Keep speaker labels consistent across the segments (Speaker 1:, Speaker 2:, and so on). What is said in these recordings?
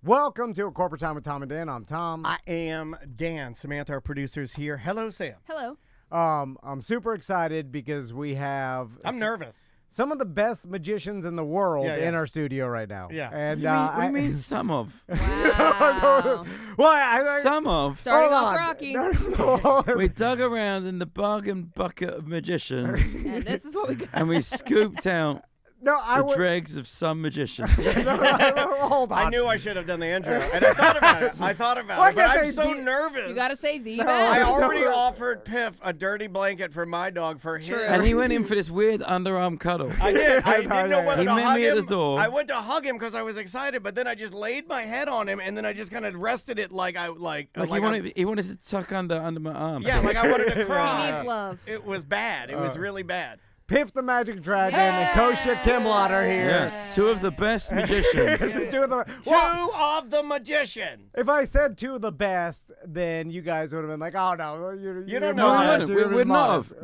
Speaker 1: Welcome to A Corporate Time with Tom and Dan. I'm Tom.
Speaker 2: I am Dan. Samantha, our producer, is here. Hello, Sam.
Speaker 3: Hello.
Speaker 1: I'm super excited because we have
Speaker 2: I'm nervous.
Speaker 1: some of the best magicians in the world in our studio right now.
Speaker 2: Yeah.
Speaker 1: And
Speaker 4: What do you mean some of?
Speaker 3: Wow.
Speaker 1: well,
Speaker 4: Some of.
Speaker 3: Starting
Speaker 1: hold
Speaker 3: off
Speaker 1: on.
Speaker 3: Rocky.
Speaker 1: No.
Speaker 4: We dug around in the bargain bucket of magicians
Speaker 3: And this is what we got.
Speaker 4: and we scooped out
Speaker 1: No, I
Speaker 4: the
Speaker 1: would.
Speaker 4: dregs of some magicians.
Speaker 1: Hold on.
Speaker 2: I knew I should have done the intro, and I thought about it.
Speaker 1: Why
Speaker 2: But
Speaker 1: can't
Speaker 2: I'm
Speaker 1: they
Speaker 2: so
Speaker 1: be-
Speaker 2: nervous.
Speaker 3: You got to say the
Speaker 1: No,
Speaker 3: best.
Speaker 2: I already offered Piff a dirty blanket for my dog for him.
Speaker 4: And he went in for this weird underarm cuddle.
Speaker 2: I did. I didn't know whether
Speaker 4: He
Speaker 2: to
Speaker 4: met
Speaker 2: hug
Speaker 4: me at
Speaker 2: him.
Speaker 4: the door.
Speaker 2: I went to hug him because I was excited, but then I just laid my head on him, and then I just kind of rested it like
Speaker 4: He wanted to tuck under my arm.
Speaker 2: Yeah, like I wanted to
Speaker 3: He
Speaker 2: cry.
Speaker 3: needs love.
Speaker 2: It was bad. It was really bad.
Speaker 1: Piff the Magic Dragon and Kostya Kimlat are here.
Speaker 4: Yeah, two of the best magicians.
Speaker 1: Two of the,
Speaker 2: Two of the magicians.
Speaker 1: if I said two of the best, then you guys would have been like, "Oh no, you're
Speaker 2: don't know
Speaker 1: modest,
Speaker 2: that.
Speaker 1: you're
Speaker 4: We're not.
Speaker 1: modest."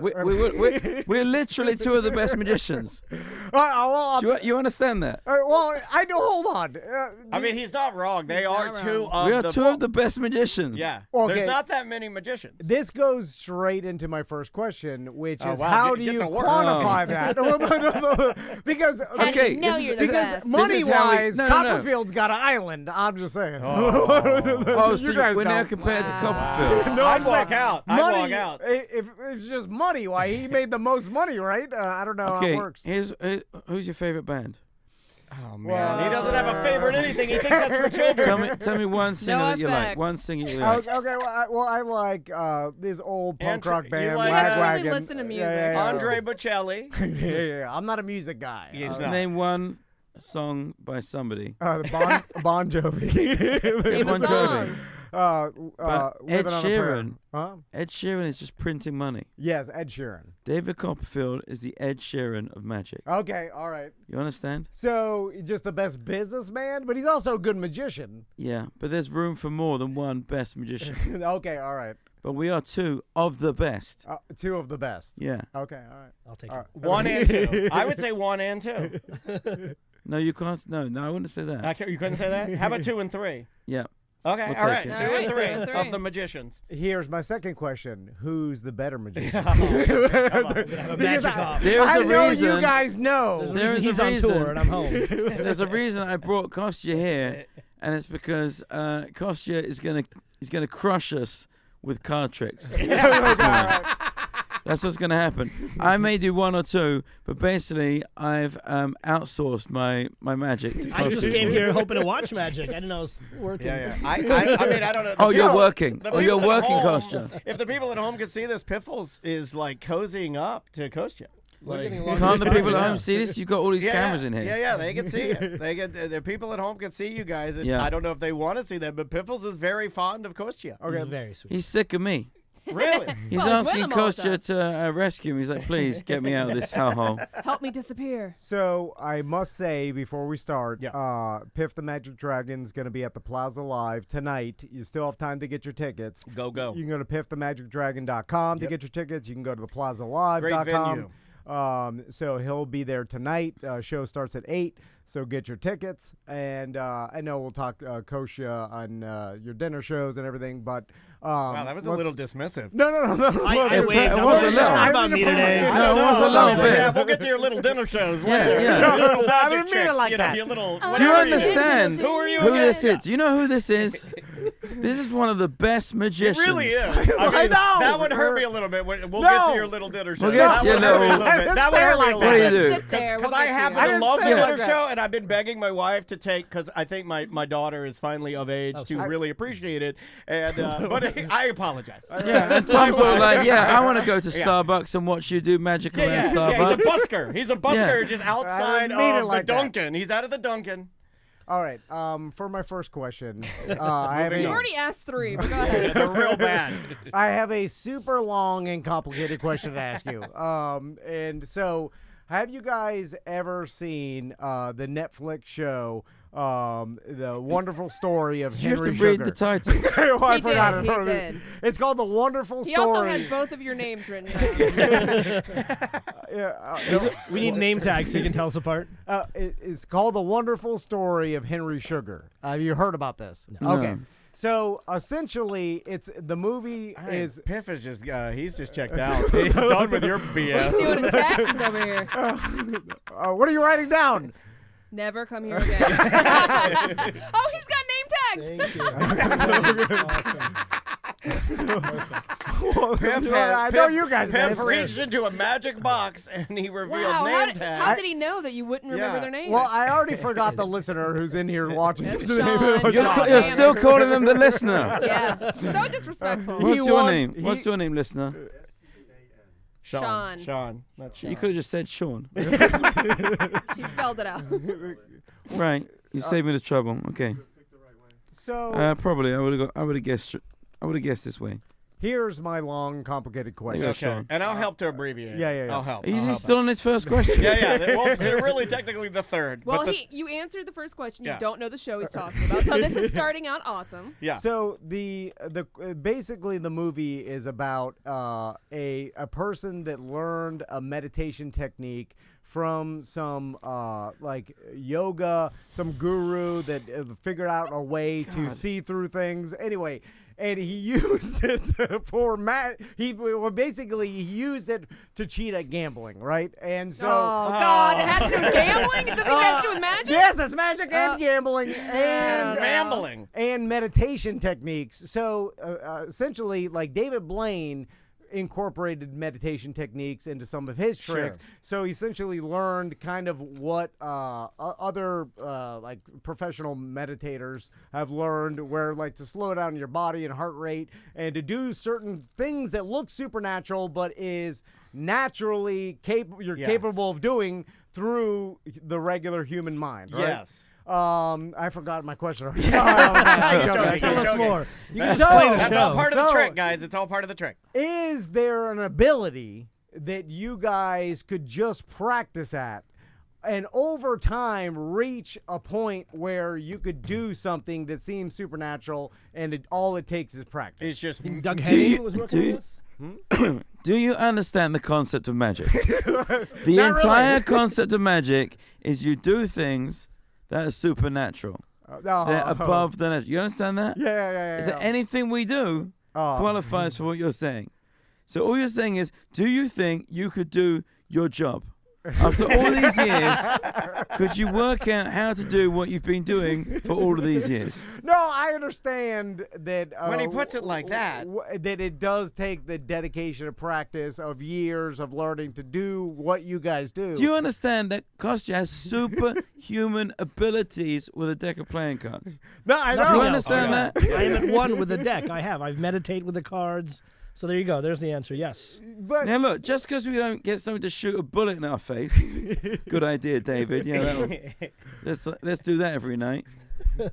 Speaker 4: We're literally two of the best magicians.
Speaker 1: Well,
Speaker 4: You understand that?
Speaker 1: well, I know. Hold on.
Speaker 2: I mean, he's not wrong. They are
Speaker 3: not
Speaker 2: two
Speaker 3: wrong.
Speaker 2: of
Speaker 4: We are
Speaker 2: the
Speaker 4: two of the best magicians.
Speaker 2: Yeah.
Speaker 1: Okay.
Speaker 2: There's not that many magicians.
Speaker 1: This goes straight into my first question, which
Speaker 2: Oh,
Speaker 1: is
Speaker 2: wow.
Speaker 1: how
Speaker 2: Get
Speaker 1: do you
Speaker 2: to work.
Speaker 1: quantify that? Because
Speaker 3: How do
Speaker 4: Okay,
Speaker 3: you know
Speaker 4: this
Speaker 3: you're
Speaker 4: is-
Speaker 3: the
Speaker 1: because
Speaker 3: best?
Speaker 1: money-wise,
Speaker 4: No.
Speaker 1: Copperfield's got an island. I'm just saying.
Speaker 4: Oh,
Speaker 1: You
Speaker 4: so
Speaker 1: guys
Speaker 4: we're now
Speaker 1: don't.
Speaker 4: compared to
Speaker 3: Wow.
Speaker 4: Copperfield.
Speaker 1: No,
Speaker 2: I'd
Speaker 1: I'm
Speaker 2: walk
Speaker 1: saying
Speaker 2: out. I'd
Speaker 1: Money,
Speaker 2: walk out.
Speaker 1: If it's just money, why he made the most money, right? I don't know how it
Speaker 4: Okay,
Speaker 1: works.
Speaker 4: who's your favorite band?
Speaker 2: Oh, man. He doesn't have a favorite anything. He thinks that's for children.
Speaker 4: Tell me one singer that you like.
Speaker 3: effects.
Speaker 4: One singer you like.
Speaker 1: Okay, I like this old punk
Speaker 2: Andrew-
Speaker 1: rock
Speaker 2: you
Speaker 1: band,
Speaker 2: like,
Speaker 3: He doesn't
Speaker 1: Wagwagon.
Speaker 3: really listen to music.
Speaker 2: Andre Bocelli.
Speaker 1: Yeah. I'm not a music guy.
Speaker 2: He's
Speaker 4: Just
Speaker 2: not.
Speaker 4: name one song by somebody.
Speaker 1: Bon Jovi.
Speaker 3: Name a
Speaker 4: Bon Jovi.
Speaker 3: song.
Speaker 4: But Ed
Speaker 1: Living on a Prayer.
Speaker 4: Sheeran.
Speaker 1: Huh?
Speaker 4: Ed Sheeran is just printing money.
Speaker 1: Yes, Ed Sheeran.
Speaker 4: David Copperfield is the Ed Sheeran of magic.
Speaker 1: Okay, all right.
Speaker 4: You understand?
Speaker 1: So just the best businessman, but he's also a good magician.
Speaker 4: Yeah, but there's room for more than one best magician.
Speaker 1: Okay, all right.
Speaker 4: But we are two of the best.
Speaker 1: Two of the best.
Speaker 4: Yeah.
Speaker 1: Okay, all right.
Speaker 5: I'll take
Speaker 1: All
Speaker 5: it.
Speaker 1: right.
Speaker 2: One and two. I would say one and two.
Speaker 4: No, you can't. No, I wouldn't say that.
Speaker 2: You couldn't say that? How about two and three?
Speaker 4: Yeah.
Speaker 2: Okay,
Speaker 4: We'll
Speaker 2: all right.
Speaker 4: take
Speaker 2: Two
Speaker 4: it.
Speaker 3: All
Speaker 2: and
Speaker 3: right,
Speaker 2: three
Speaker 3: two and
Speaker 2: of
Speaker 3: three.
Speaker 2: the magicians.
Speaker 1: Here's my second question: who's the better magician?
Speaker 5: We have a
Speaker 1: Because
Speaker 5: magic off.
Speaker 4: There's
Speaker 1: I
Speaker 4: a
Speaker 1: know
Speaker 4: reason.
Speaker 1: you guys know.
Speaker 4: There is a
Speaker 5: He's on
Speaker 4: reason.
Speaker 5: tour and I'm home.
Speaker 4: There's a reason I brought Kostya here, and it's because Kostya is gonna crush us with card tricks. That's what's gonna happen. I may do one or two, but basically I've outsourced my magic to Kostya.
Speaker 5: I just came here hoping to watch magic. I didn't know it was working.
Speaker 2: Yeah. I mean, I don't know.
Speaker 4: Oh, you're
Speaker 2: people-
Speaker 4: working.
Speaker 2: the
Speaker 4: Oh, you're
Speaker 2: people at
Speaker 4: working,
Speaker 2: home-
Speaker 4: Kostya.
Speaker 2: If the people at home could see this, Piffles is like cozying up to Kostya. Like,
Speaker 4: Can't the people at home see this? You've got all these cameras in here.
Speaker 2: Yeah, they can see it. They get the people at home can see you guys. And
Speaker 4: Yeah.
Speaker 2: I don't know if they want to see that, but Piffles is very fond of Kostya.
Speaker 5: He's very sweet.
Speaker 4: He's sick of me.
Speaker 2: Really?
Speaker 4: He's
Speaker 3: Well, he's with
Speaker 4: asking
Speaker 3: him all the
Speaker 4: Kostya to rescue him. He's like, please get me out of this hellhole.
Speaker 3: Help me disappear.
Speaker 1: So I must say before we start, Piff the Magic Dragon's going to be at the Plaza Live tonight. You still have time to get your tickets.
Speaker 2: Go.
Speaker 1: You can go to piffthemagicdragon.com to get your tickets. You can go to theplazalive.com.
Speaker 2: Great venue.
Speaker 1: So he'll be there tonight. Show starts at 8, so get your tickets. And I know we'll talk Kostya on your dinner shows and everything, but
Speaker 2: Wow, that was a little dismissive.
Speaker 1: No.
Speaker 5: I
Speaker 4: If
Speaker 5: waved.
Speaker 4: it
Speaker 5: I'm
Speaker 4: was
Speaker 5: already
Speaker 4: a little-
Speaker 5: sorry about me today.
Speaker 4: No,
Speaker 2: I don't
Speaker 4: it was
Speaker 2: know.
Speaker 4: a little bit.
Speaker 2: Yeah, we'll get to your little dinner shows
Speaker 4: Yeah,
Speaker 2: later.
Speaker 4: yeah.
Speaker 2: Your little
Speaker 1: I
Speaker 2: magic
Speaker 1: didn't mean it
Speaker 2: tricks,
Speaker 1: like
Speaker 2: you know,
Speaker 1: that.
Speaker 2: your little.
Speaker 4: Do you
Speaker 2: whatever it is.
Speaker 4: understand
Speaker 2: Who are you
Speaker 4: who
Speaker 2: again?
Speaker 4: this is? Do you know who this is? This is one of the best
Speaker 2: It
Speaker 4: magicians.
Speaker 2: really is. I mean,
Speaker 1: know.
Speaker 2: that would hurt me a little bit. We'll get
Speaker 1: No.
Speaker 2: to your little dinner show.
Speaker 4: We'll get
Speaker 2: That
Speaker 4: to your
Speaker 2: would hurt me a
Speaker 4: little-
Speaker 2: little bit. That would
Speaker 1: I
Speaker 2: hurt me
Speaker 1: didn't
Speaker 2: a
Speaker 4: What do
Speaker 2: little
Speaker 4: you
Speaker 2: bit.
Speaker 4: do?
Speaker 3: Sit there.
Speaker 2: Because
Speaker 3: We'll
Speaker 2: I
Speaker 3: get to
Speaker 2: happen
Speaker 3: you.
Speaker 2: to
Speaker 1: didn't
Speaker 2: love the
Speaker 1: say it
Speaker 2: dinner
Speaker 1: like that.
Speaker 2: show, and I've been begging my wife to take, because I think my daughter is finally of age to
Speaker 5: sorry.
Speaker 2: really appreciate it. And but I apologize.
Speaker 4: Yeah, and Tom's all like, yeah, I want to go to Starbucks and watch you do magic around
Speaker 2: Yeah,
Speaker 4: Starbucks.
Speaker 2: he's a busker. He's a busker
Speaker 4: Yeah.
Speaker 2: just outside
Speaker 1: mean it
Speaker 2: of
Speaker 1: like
Speaker 2: the
Speaker 1: that.
Speaker 2: Dunkin'. He's out of the Dunkin'.
Speaker 1: All right. For my first question, I have
Speaker 3: You
Speaker 1: a,
Speaker 3: already asked 3, but go ahead.
Speaker 2: They're real bad.
Speaker 1: I have a super long and complicated question to ask you. And so, have you guys ever seen the Netflix show The wonderful story of
Speaker 4: Did you have
Speaker 1: Henry
Speaker 4: to read
Speaker 1: Sugar.
Speaker 4: the title?
Speaker 1: Oh, I
Speaker 3: He
Speaker 1: forgot
Speaker 3: did,
Speaker 1: it.
Speaker 3: he did.
Speaker 1: It's called The Wonderful
Speaker 3: He
Speaker 1: Story.
Speaker 3: also has both of your names written down.
Speaker 5: We need name tags so you can tell us apart.
Speaker 1: It's called The Wonderful Story of Henry Sugar. Have you heard about this?
Speaker 4: No.
Speaker 1: Okay. So essentially, it's the movie is.
Speaker 2: Piff is just he's just checked out. He's done with your
Speaker 3: He's
Speaker 2: BS.
Speaker 3: doing his taxes over here.
Speaker 1: What are you writing down?
Speaker 3: Never come here again. Oh, he's got name tags.
Speaker 5: Thank you. Awesome.
Speaker 1: I know you guys.
Speaker 2: Piff
Speaker 1: man.
Speaker 2: reached into a magic box and he revealed
Speaker 3: Wow,
Speaker 2: name
Speaker 3: how
Speaker 2: tags.
Speaker 3: did he know that you wouldn't remember
Speaker 2: Yeah.
Speaker 3: their names?
Speaker 1: Well, I already forgot the listener who's in here watching.
Speaker 3: That's
Speaker 1: His name.
Speaker 3: Sean.
Speaker 4: You're,
Speaker 3: Sean.
Speaker 4: you're still calling them the listener.
Speaker 3: Yeah, so disrespectful.
Speaker 4: What's your
Speaker 1: won-
Speaker 4: name?
Speaker 1: he-
Speaker 4: What's your name, listener?
Speaker 3: Sean.
Speaker 2: Sean. Not Sean.
Speaker 4: You could have just said Sean.
Speaker 3: He spelled it out.
Speaker 4: Right. You saved me the trouble. Okay.
Speaker 1: So
Speaker 4: Probably. I would have guessed. I would have guessed this way.
Speaker 1: here's my long, complicated question.
Speaker 4: Yeah,
Speaker 2: Okay.
Speaker 4: Sean.
Speaker 2: And I'll help to abbreviate.
Speaker 1: Yeah, yeah, yeah.
Speaker 2: I'll help.
Speaker 4: Is
Speaker 2: I'll
Speaker 4: he
Speaker 2: help
Speaker 4: still
Speaker 2: out.
Speaker 4: on his first question?
Speaker 2: Yeah. Well, they're really technically the third.
Speaker 3: Well,
Speaker 2: but the,
Speaker 3: you answered the first question.
Speaker 2: Yeah.
Speaker 3: You don't know the show he's talking about. So this is starting out awesome.
Speaker 2: yeah.
Speaker 1: So basically the movie is about a person that learned a meditation technique from some like yoga, some guru that figured out a way to see through things. Anyway, and he used it for he used it to cheat at gambling, right? And so
Speaker 3: Oh, God. It has to do with gambling? It doesn't even have to do with magic?
Speaker 1: yes, it's magic and gambling and
Speaker 2: Mambling.
Speaker 1: and meditation techniques. So essentially, like David Blaine incorporated meditation techniques into some of his tricks.
Speaker 2: Sure.
Speaker 1: So he essentially learned kind of what other like professional meditators have learned, where like to slow down your body and heart rate and to do certain things that look supernatural but is naturally capable of doing through the regular human mind, right?
Speaker 2: Yes.
Speaker 1: I forgot my question.
Speaker 2: You're joking,
Speaker 5: Tell
Speaker 2: you're
Speaker 5: us
Speaker 2: joking.
Speaker 5: more. You can
Speaker 1: So-
Speaker 5: just play the
Speaker 2: That's
Speaker 5: show.
Speaker 2: all part of the
Speaker 1: So-
Speaker 2: trick, guys. It's all part of the trick.
Speaker 1: Is there an ability that you guys could just practice at and over time reach a point where you could do something that seems supernatural and all it takes is practice?
Speaker 2: It's just
Speaker 5: Doug
Speaker 4: Do
Speaker 5: Henning
Speaker 4: you-
Speaker 5: was
Speaker 4: do
Speaker 5: working
Speaker 4: you-
Speaker 5: with us?
Speaker 4: Do you understand the concept of magic? The
Speaker 1: Not
Speaker 4: entire
Speaker 1: really.
Speaker 4: concept of magic is you do things that are supernatural. They're above the natural. You understand that?
Speaker 1: Yeah.
Speaker 4: Is there anything we do qualifies for what you're saying? So all you're saying is, do you think you could do your job? After all these years, could you work out how to do what you've been doing for all of these years?
Speaker 1: No, I understand that
Speaker 2: When he puts it like that.
Speaker 1: that it does take the dedication of practice of years of learning to do what you guys do.
Speaker 4: Do you understand that Kostya has superhuman abilities with a deck of playing cards?
Speaker 1: No, I
Speaker 4: Do you
Speaker 1: know.
Speaker 4: understand that?
Speaker 5: I am at one with the deck. I've meditate with the cards. So there you go. There's the answer. Yes.
Speaker 1: But
Speaker 4: Now look, just because we don't get someone to shoot a bullet in our face, good idea, David. Yeah, let's do that every night.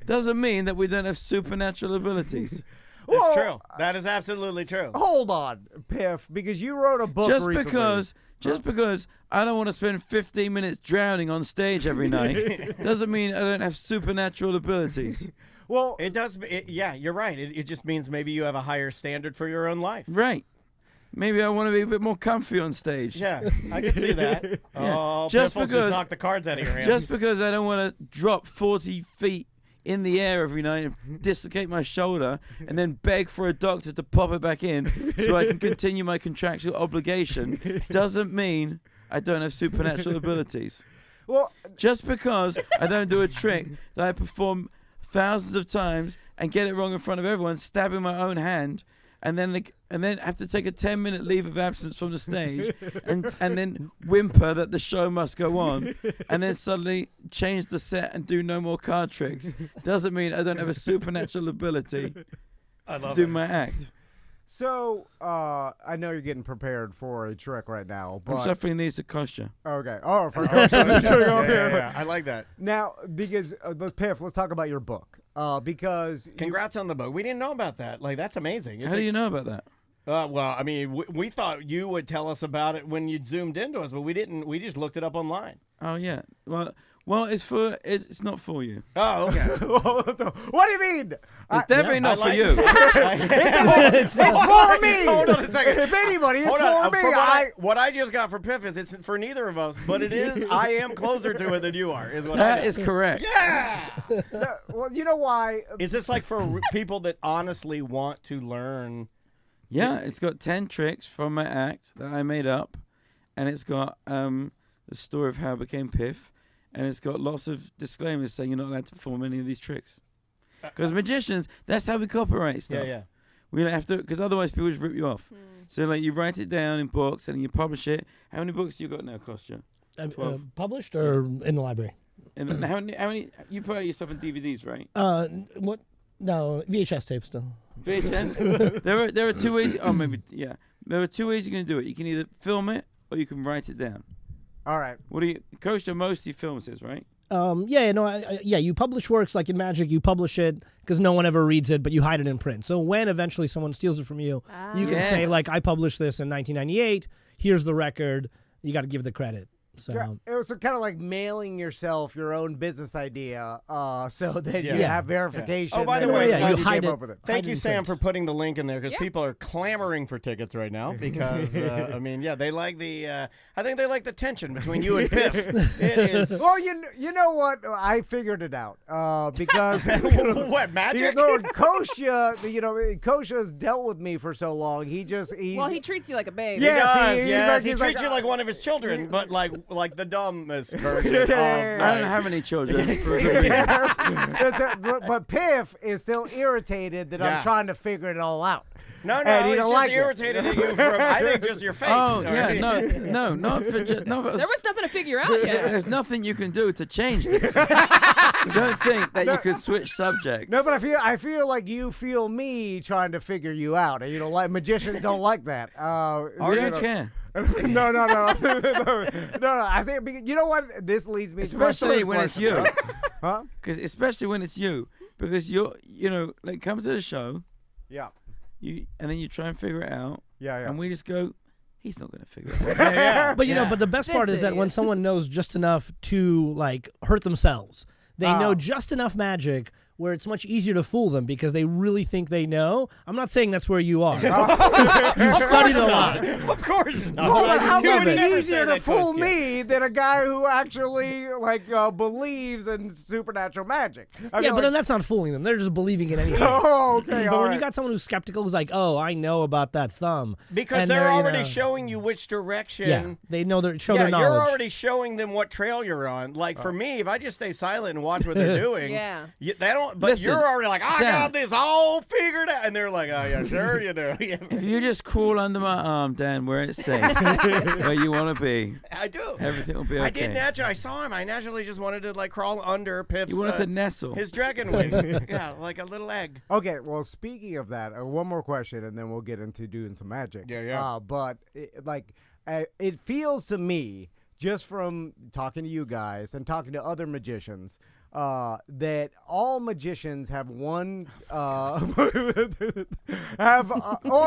Speaker 4: Doesn't mean that we don't have supernatural abilities.
Speaker 2: It's
Speaker 1: Whoa.
Speaker 2: true. That is absolutely true.
Speaker 1: hold on, Piff, because you wrote a book
Speaker 4: Just
Speaker 1: recently.
Speaker 4: because I don't want to spend 15 minutes drowning on stage every night doesn't mean I don't have supernatural abilities.
Speaker 1: Well,
Speaker 2: It does. Yeah, you're right. It just means maybe you have a higher standard for your own life.
Speaker 4: Right. Maybe I want to be a bit more comfy on stage.
Speaker 2: Yeah, I can see that. Oh,
Speaker 4: Just
Speaker 2: Piffles
Speaker 4: because-
Speaker 2: just knock the cards out of your hand.
Speaker 4: Just because I don't want to drop 40 feet in the air every night and dislocate my shoulder and then beg for a doctor to pop it back in so I can continue my contractual obligation doesn't mean I don't have supernatural abilities.
Speaker 1: well,
Speaker 4: Just because I don't do a trick that I perform thousands of times and get it wrong in front of everyone, stabbing my own hand, and then have to take a 10-minute leave of absence from the stage, and then whimper that the show must go on, and then suddenly change the set and do no more card tricks, doesn't mean I don't have a supernatural ability
Speaker 2: I
Speaker 4: to
Speaker 2: love
Speaker 4: do
Speaker 2: it.
Speaker 4: my act.
Speaker 1: so I know you're getting prepared for a trick right now,
Speaker 4: I'm
Speaker 1: but
Speaker 4: suffering these to Kostya.
Speaker 1: okay. Oh, for
Speaker 2: Yeah, I like that.
Speaker 1: Now, because Piff, let's talk about your book. Because
Speaker 2: Congrats on the book. We didn't know about that. Like, that's amazing. It's
Speaker 4: How do you know about that?
Speaker 2: well, I mean, we thought you would tell us about it when you zoomed into us, but we didn't. We just looked it up online.
Speaker 4: Oh yeah. Well, Well, it's not for you.
Speaker 2: Oh, okay.
Speaker 1: What do you mean?
Speaker 4: It's definitely not for you.
Speaker 1: It's for me.
Speaker 2: Hold on a second.
Speaker 1: If anybody, it's
Speaker 2: Hold on.
Speaker 1: for me.
Speaker 2: From what I just got for Piff is it's for neither of us, but it is. I am closer to it than you are. Is what
Speaker 4: That is correct.
Speaker 2: Yeah.
Speaker 1: Well, you know why?
Speaker 2: Is this like for people that honestly want to learn?
Speaker 4: Yeah, it's got 10 tricks from my act that I made up, and it's got the story of how I became Piff, and it's got lots of disclaimers saying you're not allowed to perform any of these tricks. Because magicians, that's how we copyright stuff.
Speaker 2: Yeah.
Speaker 4: We don't have to, because otherwise people just rip you off. So like you write it down in books and you publish it. How many books you got now, Kostya? 12.
Speaker 5: Published or in the library?
Speaker 4: And then how many? You put out your stuff on DVDs, right?
Speaker 5: What? No, VHS tapes still.
Speaker 4: VHS. there are two ways. Oh, maybe yeah. There are two ways you can do it. You can either film it or you can write it down.
Speaker 1: All right.
Speaker 4: What do you? Kostya mostly films this, right?
Speaker 5: You publish works like in Magic. You publish it because no one ever reads it, but you hide it in print. So when eventually someone steals it from you, you can say like, "I published this in 1998. Here's the record." You got to give the credit. So
Speaker 1: it was kind of like mailing yourself your own business idea, so that you have verification.
Speaker 2: Oh, by the
Speaker 1: that
Speaker 2: way,
Speaker 1: you
Speaker 5: hide
Speaker 1: came
Speaker 5: it.
Speaker 1: up with it.
Speaker 2: Thank you,
Speaker 5: in
Speaker 2: Sam,
Speaker 5: print.
Speaker 2: for putting the link in there because people are clamoring for tickets right now because they like the. I think they like the tension between you and Piff. It is.
Speaker 1: Well, you know what? I figured it out because
Speaker 2: What magic?
Speaker 1: Kostya, Kostya's dealt with me for so long. He's
Speaker 3: Well, he treats you like a babe.
Speaker 1: Yeah.
Speaker 2: He treats you like one of his children, but like the dumbest version.
Speaker 4: I don't have any children.
Speaker 1: But Piff is still irritated that I'm trying to figure it all out.
Speaker 2: No,
Speaker 1: And he
Speaker 2: he's
Speaker 1: don't
Speaker 2: just
Speaker 1: like it.
Speaker 2: irritated at you for, I think, just your face.
Speaker 4: Oh yeah, no, not for
Speaker 3: There was nothing to figure out yet.
Speaker 4: There's nothing you can do to change this. Don't think that you could switch subjects.
Speaker 1: No, but I feel like you feel me trying to figure you out, and you don't like magicians don't like that.
Speaker 4: We don't care.
Speaker 1: No. I think you know what this leads me
Speaker 4: Especially
Speaker 1: to my
Speaker 4: when
Speaker 1: third
Speaker 4: it's you.
Speaker 1: question. Huh?
Speaker 4: Especially when it's you, because like come to the show,
Speaker 1: Yeah.
Speaker 4: and then you try and figure it out,
Speaker 1: Yeah.
Speaker 4: and we just go, he's not going to figure it out.
Speaker 5: But but the best part is that when someone knows just enough to like hurt themselves, they know just enough magic where it's much easier to fool them because they really think they know. I'm not saying that's where you are. You've studied a lot.
Speaker 2: Of course not.
Speaker 1: Well, but how
Speaker 2: You
Speaker 1: can
Speaker 2: would
Speaker 1: it be
Speaker 2: never
Speaker 1: easier
Speaker 2: say
Speaker 1: to
Speaker 2: that,
Speaker 1: fool
Speaker 2: Kostya.
Speaker 1: me than a guy who actually believes in supernatural magic? I mean,
Speaker 5: But then that's not fooling them. They're just believing in anything.
Speaker 1: Oh, okay.
Speaker 5: But
Speaker 1: all
Speaker 5: when
Speaker 1: right.
Speaker 5: you got someone who's skeptical, who's like, "Oh, I know about that thumb,"
Speaker 2: Because
Speaker 5: and
Speaker 2: they're
Speaker 5: you
Speaker 2: already
Speaker 5: know-
Speaker 2: showing you which direction.
Speaker 5: Yeah, they know their show their
Speaker 2: Yeah,
Speaker 5: knowledge.
Speaker 2: you're already showing them what trail you're on. Like for me, if I just stay silent and watch what they're doing,
Speaker 3: Yeah.
Speaker 2: they don't. But
Speaker 4: Listen,
Speaker 2: you're already like, I
Speaker 4: Dan.
Speaker 2: got this all figured out, and they're like, oh yeah, sure you do.
Speaker 4: If you just crawl under my arm, Dan, where it's safe, where you want to be,
Speaker 2: I do.
Speaker 4: everything will be okay.
Speaker 2: I did naturally. I saw him. I naturally just wanted to like crawl under Piff's.
Speaker 4: You wanted to nestle.
Speaker 2: his dragon wing. Yeah, like a little egg.
Speaker 1: Okay, well, speaking of that, one more question, and then we'll get into doing some magic.
Speaker 2: Yeah.
Speaker 1: But it feels to me, just from talking to you guys and talking to other magicians, that all magicians have a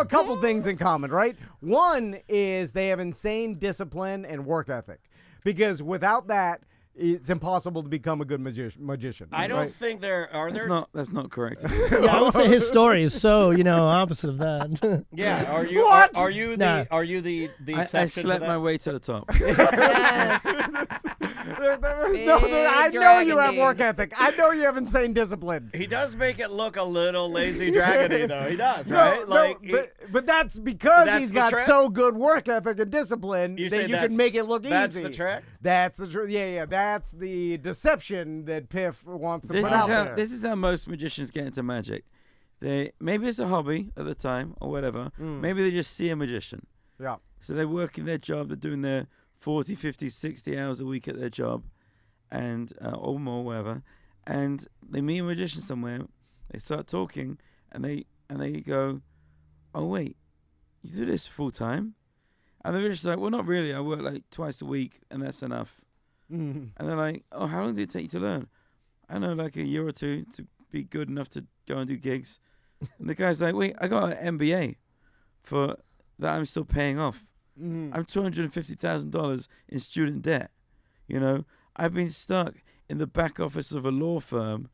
Speaker 1: couple things in common, right? One is they have insane discipline and work ethic, because without that, it's impossible to become a good magician.
Speaker 2: I don't
Speaker 1: right?
Speaker 2: think there are there.
Speaker 4: That's not correct.
Speaker 5: Yeah, I would say his story is so opposite of that.
Speaker 2: Yeah, are you?
Speaker 1: What?
Speaker 2: Are you the?
Speaker 5: Nah.
Speaker 2: Are you the
Speaker 4: I
Speaker 2: exception?
Speaker 4: slept
Speaker 2: to
Speaker 4: my
Speaker 2: that?
Speaker 4: way to the top.
Speaker 3: Yes.
Speaker 1: I know
Speaker 3: dragon
Speaker 1: you have
Speaker 3: dude.
Speaker 1: work ethic. I know you have insane discipline.
Speaker 2: He does make it look a little lazy dragony, though. He does, right?
Speaker 1: But that's because
Speaker 2: That's
Speaker 1: he's
Speaker 2: the
Speaker 1: got
Speaker 2: trick?
Speaker 1: so good work ethic and discipline
Speaker 2: You
Speaker 1: that
Speaker 2: say
Speaker 1: you
Speaker 2: that's-
Speaker 1: can make it look
Speaker 2: that's
Speaker 1: easy.
Speaker 2: the trick?
Speaker 1: That's the truth. Yeah. That's the deception that Piff wants to
Speaker 4: This
Speaker 1: put
Speaker 4: is
Speaker 1: out
Speaker 4: how
Speaker 1: there.
Speaker 4: this is how most magicians get into magic. Maybe it's a hobby at the time or whatever. Maybe they just see a magician.
Speaker 1: Yeah.
Speaker 4: So they're working their job. They're doing their 40, 50, 60 hours a week at their job, and or more, whatever. And they meet a magician somewhere. They start talking, and they go, "Oh wait, you do this full time?" And the magician's like, "Well, not really. I work like twice a week, and that's enough."
Speaker 1: Mhm.
Speaker 4: And they're like, "Oh, how long did it take you to learn?" "I know, like a year or two to be good enough to go and do gigs." And the guy's like, "Wait, I got an MBA for that. I'm still paying off.
Speaker 1: Mhm.
Speaker 4: I'm $250,000 in student debt. You know, I've been stuck in the back office of a law firm,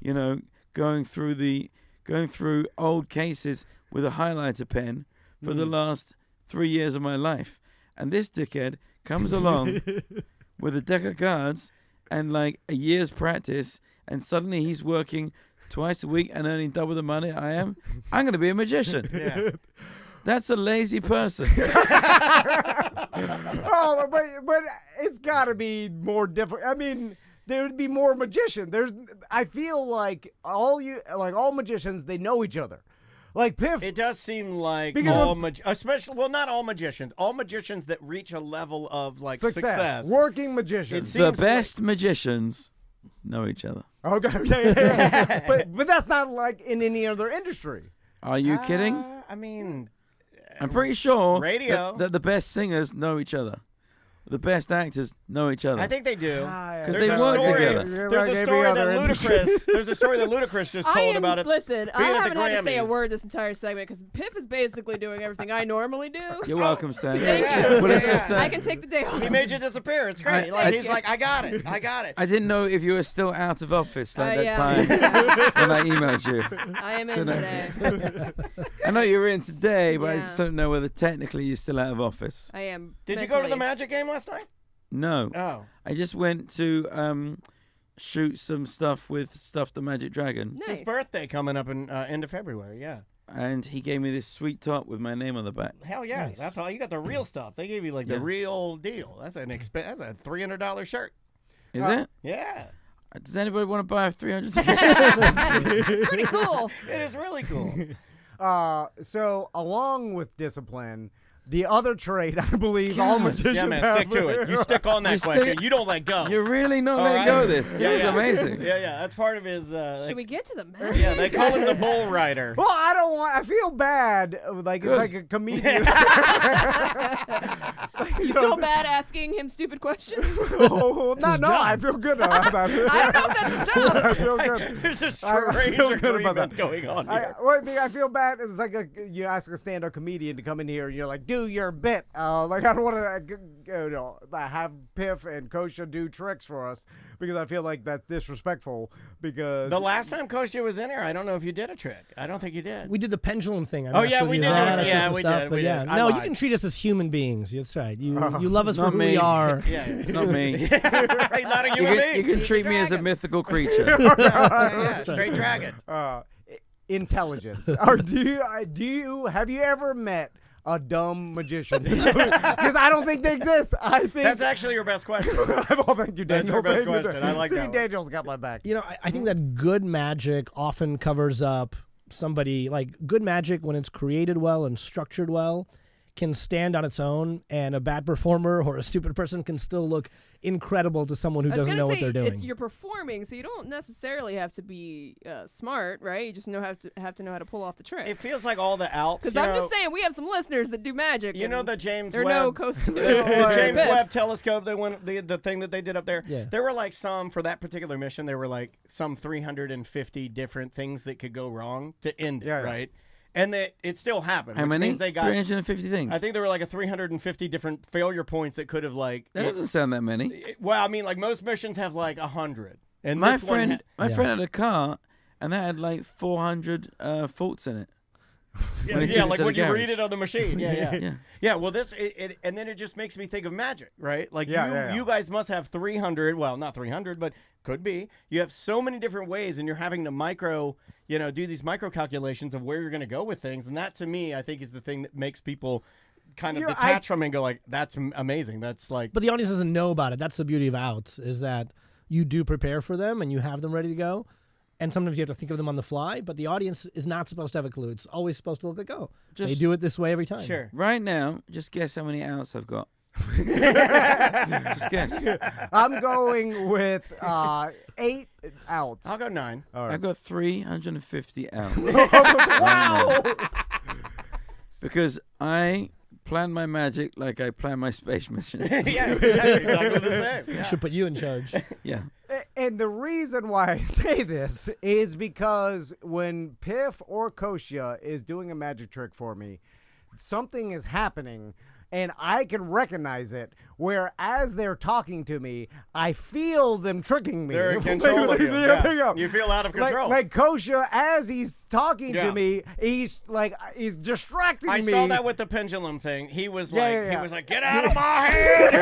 Speaker 4: you know, going through old cases with a highlighter pen for the last 3 years of my life. And this dickhead comes along with a deck of cards and like a year's practice, and suddenly he's working twice a week and earning double the money I am. I'm going to be a magician.
Speaker 2: Yeah.
Speaker 4: That's a lazy person.
Speaker 1: Oh, but it's got to be more difficult. I mean, there would be more magicians. I feel like all magicians, they know each other. Like Piff.
Speaker 2: It does seem like especially, well, not all magicians that reach a level of like success.
Speaker 1: Working magicians.
Speaker 4: The best magicians know each other.
Speaker 1: Okay. But that's not like in any other industry.
Speaker 4: Are you kidding?
Speaker 2: I mean,
Speaker 4: I'm pretty sure
Speaker 2: radio.
Speaker 4: that the best singers know each other. The best actors know each other.
Speaker 2: I think they do.
Speaker 4: Because they work together.
Speaker 2: There's a story that Ludacris just told about it.
Speaker 3: Listen, I
Speaker 2: being at the
Speaker 3: haven't had to say a
Speaker 2: Grammys.
Speaker 3: word this entire segment because Piff is basically doing everything I normally do.
Speaker 4: You're welcome, Sam.
Speaker 3: Thank
Speaker 2: Yeah.
Speaker 3: you.
Speaker 4: Well, it's just
Speaker 3: I can take the day off.
Speaker 2: He made you disappear. It's great. He's like, I got it.
Speaker 4: I didn't know if you were still out of office like that
Speaker 3: yeah.
Speaker 4: time when I emailed you.
Speaker 3: I am in today.
Speaker 4: I know you were in today, but I
Speaker 3: Yeah.
Speaker 4: just don't know whether technically you're still out of office.
Speaker 3: I am.
Speaker 2: Did you go to the
Speaker 3: mentally.
Speaker 2: Magic game last night?
Speaker 4: No.
Speaker 2: Oh.
Speaker 4: I just went to shoot some stuff with Stuff the Magic Dragon.
Speaker 2: It's
Speaker 3: Nice.
Speaker 2: his birthday coming up in end of February, yeah.
Speaker 4: And he gave me this sweet top with my name on the back.
Speaker 2: Hell yeah.
Speaker 5: Nice.
Speaker 2: That's all. You got the real stuff. They gave you like the
Speaker 4: Yeah.
Speaker 2: real deal. That's a $300 shirt.
Speaker 4: Is it?
Speaker 2: Yeah.
Speaker 4: Does anybody want to buy a 300?
Speaker 3: It's pretty cool.
Speaker 2: It is really cool.
Speaker 1: So along with discipline, the other trait I believe all magicians
Speaker 2: Yeah, man,
Speaker 1: have.
Speaker 2: stick to it. You stick on that
Speaker 4: You
Speaker 2: question.
Speaker 4: stick-
Speaker 2: You don't let go.
Speaker 4: You're really not
Speaker 2: All
Speaker 4: letting
Speaker 2: right.
Speaker 4: go of this. This is
Speaker 2: yeah.
Speaker 4: amazing.
Speaker 2: Yeah. That's part of his.
Speaker 3: Should we get to the magic?
Speaker 2: Yeah, they call him the bull rider.
Speaker 1: Well, I feel bad. Like it's like a comedian.
Speaker 3: You feel bad asking him stupid questions?
Speaker 1: No, I feel good about it.
Speaker 3: I don't know if that's his job.
Speaker 1: I feel good.
Speaker 2: There's a
Speaker 1: I
Speaker 2: strange
Speaker 1: feel good about
Speaker 2: agreement
Speaker 1: that.
Speaker 2: going on here.
Speaker 1: I feel bad. It's like you ask a stand-up comedian to come in here, and you're like, "Do your bit." Like I don't want to, have Piff and Kostya do tricks for us because I feel like that's disrespectful. Because
Speaker 2: The last time Kostya was in here, I don't know if you did a trick. I don't think you did.
Speaker 5: We did the pendulum thing.
Speaker 2: Oh, yeah, we did. Yeah,
Speaker 5: We
Speaker 2: we
Speaker 5: stuff,
Speaker 2: did.
Speaker 5: but
Speaker 2: We
Speaker 5: yeah.
Speaker 2: did. I
Speaker 5: No, you
Speaker 2: lied.
Speaker 5: can treat us as human beings. That's right. You love us for
Speaker 4: Not
Speaker 5: who
Speaker 4: me.
Speaker 5: we are.
Speaker 2: Yeah.
Speaker 4: Not me.
Speaker 2: Right, not a
Speaker 4: You
Speaker 2: human
Speaker 4: can, you
Speaker 2: being.
Speaker 4: can treat me as a
Speaker 3: dragon.
Speaker 4: mythical creature.
Speaker 2: Yeah, straight dragon.
Speaker 1: intelligence. Or have you ever met a dumb magician? Because I don't think they exist. I think
Speaker 2: That's actually your best question.
Speaker 1: well, thank you, Daniel.
Speaker 2: That's your best
Speaker 1: Thank you,
Speaker 2: question. I like
Speaker 1: See,
Speaker 2: that one.
Speaker 1: Daniel's got my back.
Speaker 5: You know, I think that good magic often covers up somebody. Like good magic, when it's created well and structured well, can stand on its own, and a bad performer or a stupid person can still look incredible to someone who
Speaker 3: I was
Speaker 5: doesn't
Speaker 3: gonna
Speaker 5: know
Speaker 3: say,
Speaker 5: what they're doing.
Speaker 3: you're performing, so you don't necessarily have to be smart, right? You just have to know how to pull off the trick.
Speaker 2: It feels like all the outs.
Speaker 3: Because
Speaker 2: you
Speaker 3: I'm
Speaker 2: know,
Speaker 3: just saying, we have some listeners that do magic.
Speaker 2: You know
Speaker 3: and
Speaker 2: the James
Speaker 3: there are
Speaker 2: Webb.
Speaker 3: no Kostya
Speaker 2: the
Speaker 3: or
Speaker 2: James
Speaker 3: Piff.
Speaker 2: Webb telescope. The thing that they did up there.
Speaker 5: Yeah.
Speaker 2: There were like some for that particular mission. There were like some 350 different things that could go wrong to end it,
Speaker 1: Yeah.
Speaker 2: right? And that it still happened.
Speaker 4: How
Speaker 2: which
Speaker 4: many?
Speaker 2: means they got.
Speaker 4: 350 things.
Speaker 2: I think there were like a 350 different failure points that could have like.
Speaker 4: that doesn't sound that many.
Speaker 2: Well, I mean, like most missions have like 100. And
Speaker 4: My
Speaker 2: this one
Speaker 4: friend,
Speaker 2: had-
Speaker 4: my
Speaker 5: Yeah.
Speaker 4: friend had a car, and that had like 400 faults in it.
Speaker 2: Yeah,
Speaker 4: when he
Speaker 2: yeah,
Speaker 4: took it
Speaker 2: like
Speaker 4: to the
Speaker 2: when you
Speaker 4: garage.
Speaker 2: read it on the machine. Yeah, yeah.
Speaker 4: Yeah.
Speaker 2: Yeah, well, and then it just makes me think of magic, right? Like,
Speaker 1: Yeah.
Speaker 2: you guys must have 300, well, not 300, but could be. You have so many different ways, and you're having to do these micro calculations of where you're going to go with things. And that, to me, I think is the thing that makes people kind of detach from it and go like, that's amazing. That's like,
Speaker 5: But the audience doesn't know about it. That's the beauty of outs, is that you do prepare for them and you have them ready to go. And sometimes you have to think of them on the fly, but the audience is not supposed to have a clue. It's always supposed to look like, they
Speaker 4: Just-
Speaker 5: do it this way every time.
Speaker 2: sure.
Speaker 4: Right now, just guess how many outs I've got. Just guess.
Speaker 1: I'm going with 8 outs.
Speaker 2: I'll go 9.
Speaker 1: All right.
Speaker 4: I've got 350 outs.
Speaker 1: Wow.
Speaker 4: Because I plan my magic like I plan my space missions.
Speaker 2: Yeah, exactly the same.
Speaker 5: We
Speaker 2: Yeah.
Speaker 5: should put you in charge.
Speaker 4: Yeah.
Speaker 1: And the reason why I say this is because when Piff or Kostya is doing a magic trick for me, something is happening and I can recognize it. Where as they're talking to me, I feel them tricking me.
Speaker 2: They're in control of you.
Speaker 1: There you go.
Speaker 2: You feel out of control.
Speaker 1: Like Kostya, as he's talking
Speaker 2: Yeah.
Speaker 1: to me, he's distracting
Speaker 2: I
Speaker 1: me.
Speaker 2: saw that with the pendulum thing. He was
Speaker 1: Yeah,
Speaker 2: like,
Speaker 1: yeah, yeah.
Speaker 2: he was like, get out of my head.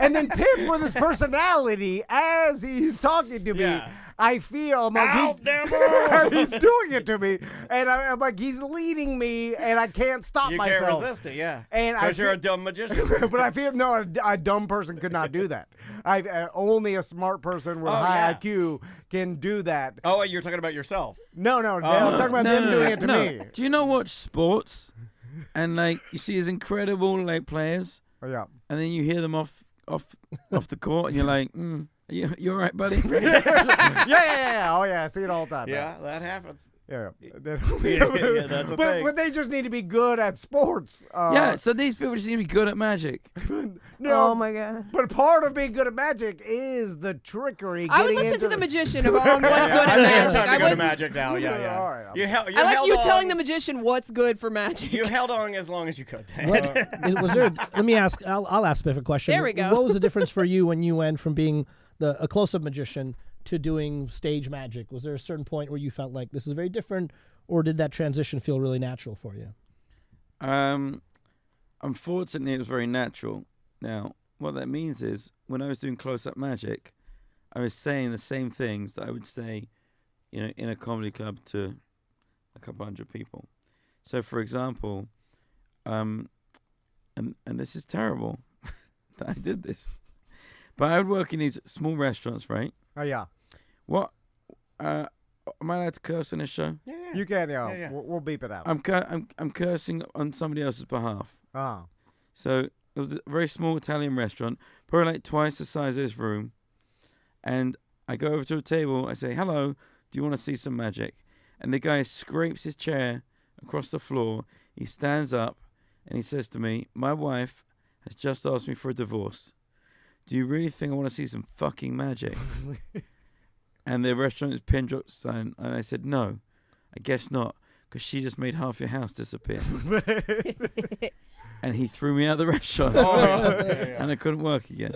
Speaker 1: and then Piff with his personality as he's talking to me,
Speaker 2: Yeah.
Speaker 1: I feel I'm like
Speaker 2: Out, devil!
Speaker 1: he's doing it to me, and I'm like he's leading me, and I can't stop
Speaker 2: You
Speaker 1: myself.
Speaker 2: can't resist it, yeah.
Speaker 1: And
Speaker 2: Because you're a dumb magician.
Speaker 1: But I feel no, a dumb person could not do that. Only a smart person with
Speaker 2: Oh,
Speaker 1: high
Speaker 2: yeah.
Speaker 1: IQ can do that.
Speaker 2: Oh, you're talking about yourself.
Speaker 1: No, I'm talking about them doing it to me.
Speaker 4: Do you not watch sports? And like you see these incredible like players,
Speaker 1: Oh, yeah.
Speaker 4: and then you hear them off the court, and you're like, you all right, buddy?
Speaker 1: yeah. Oh yeah, I see it all the time.
Speaker 2: Yeah, that happens.
Speaker 1: Yeah.
Speaker 2: Yeah, that's a thing.
Speaker 1: But they just need to be good at sports.
Speaker 4: Yeah, so these people just need to be good at magic.
Speaker 1: No,
Speaker 3: Oh my god.
Speaker 1: but part of being good at magic is the trickery.
Speaker 3: I would
Speaker 1: getting
Speaker 3: listen to
Speaker 1: into
Speaker 3: the magician of what's good
Speaker 2: I
Speaker 3: at
Speaker 2: think it's
Speaker 3: magic.
Speaker 2: time
Speaker 3: I
Speaker 2: to go to
Speaker 3: would.
Speaker 2: magic now. Yeah.
Speaker 1: All right.
Speaker 2: You
Speaker 3: I like
Speaker 2: held
Speaker 3: you
Speaker 2: on.
Speaker 3: telling the magician what's good for magic.
Speaker 2: You held on as long as you could.
Speaker 5: Was there? Let me ask. I'll ask Piff a question.
Speaker 3: There we go.
Speaker 5: What was the difference for you when you went from being a close-up magician to doing stage magic? Was there a certain point where you felt like this is very different, or did that transition feel really natural for you?
Speaker 4: Unfortunately, it was very natural. Now, what that means is when I was doing close-up magic, I was saying the same things that I would say, in a comedy club to a couple hundred people. So, for example, and this is terrible that I did this, but I would work in these small restaurants, right?
Speaker 1: Oh yeah.
Speaker 4: What? Am I allowed to curse on this show?
Speaker 2: Yeah.
Speaker 1: You can. Yeah.
Speaker 2: Yeah.
Speaker 1: We'll beep it out.
Speaker 4: I'm cursing on somebody else's behalf.
Speaker 1: Oh.
Speaker 4: So it was a very small Italian restaurant, probably like twice the size of this room. And I go over to a table. I say, "Hello, do you want to see some magic?" And the guy scrapes his chair across the floor. He stands up and he says to me, "My wife has just asked me for a divorce. Do you really think I want to see some fucking magic?" And the restaurant is pin drop sign. And I said, "No, I guess not, because she just made half your house disappear." And he threw me out of the restaurant. And I couldn't work again.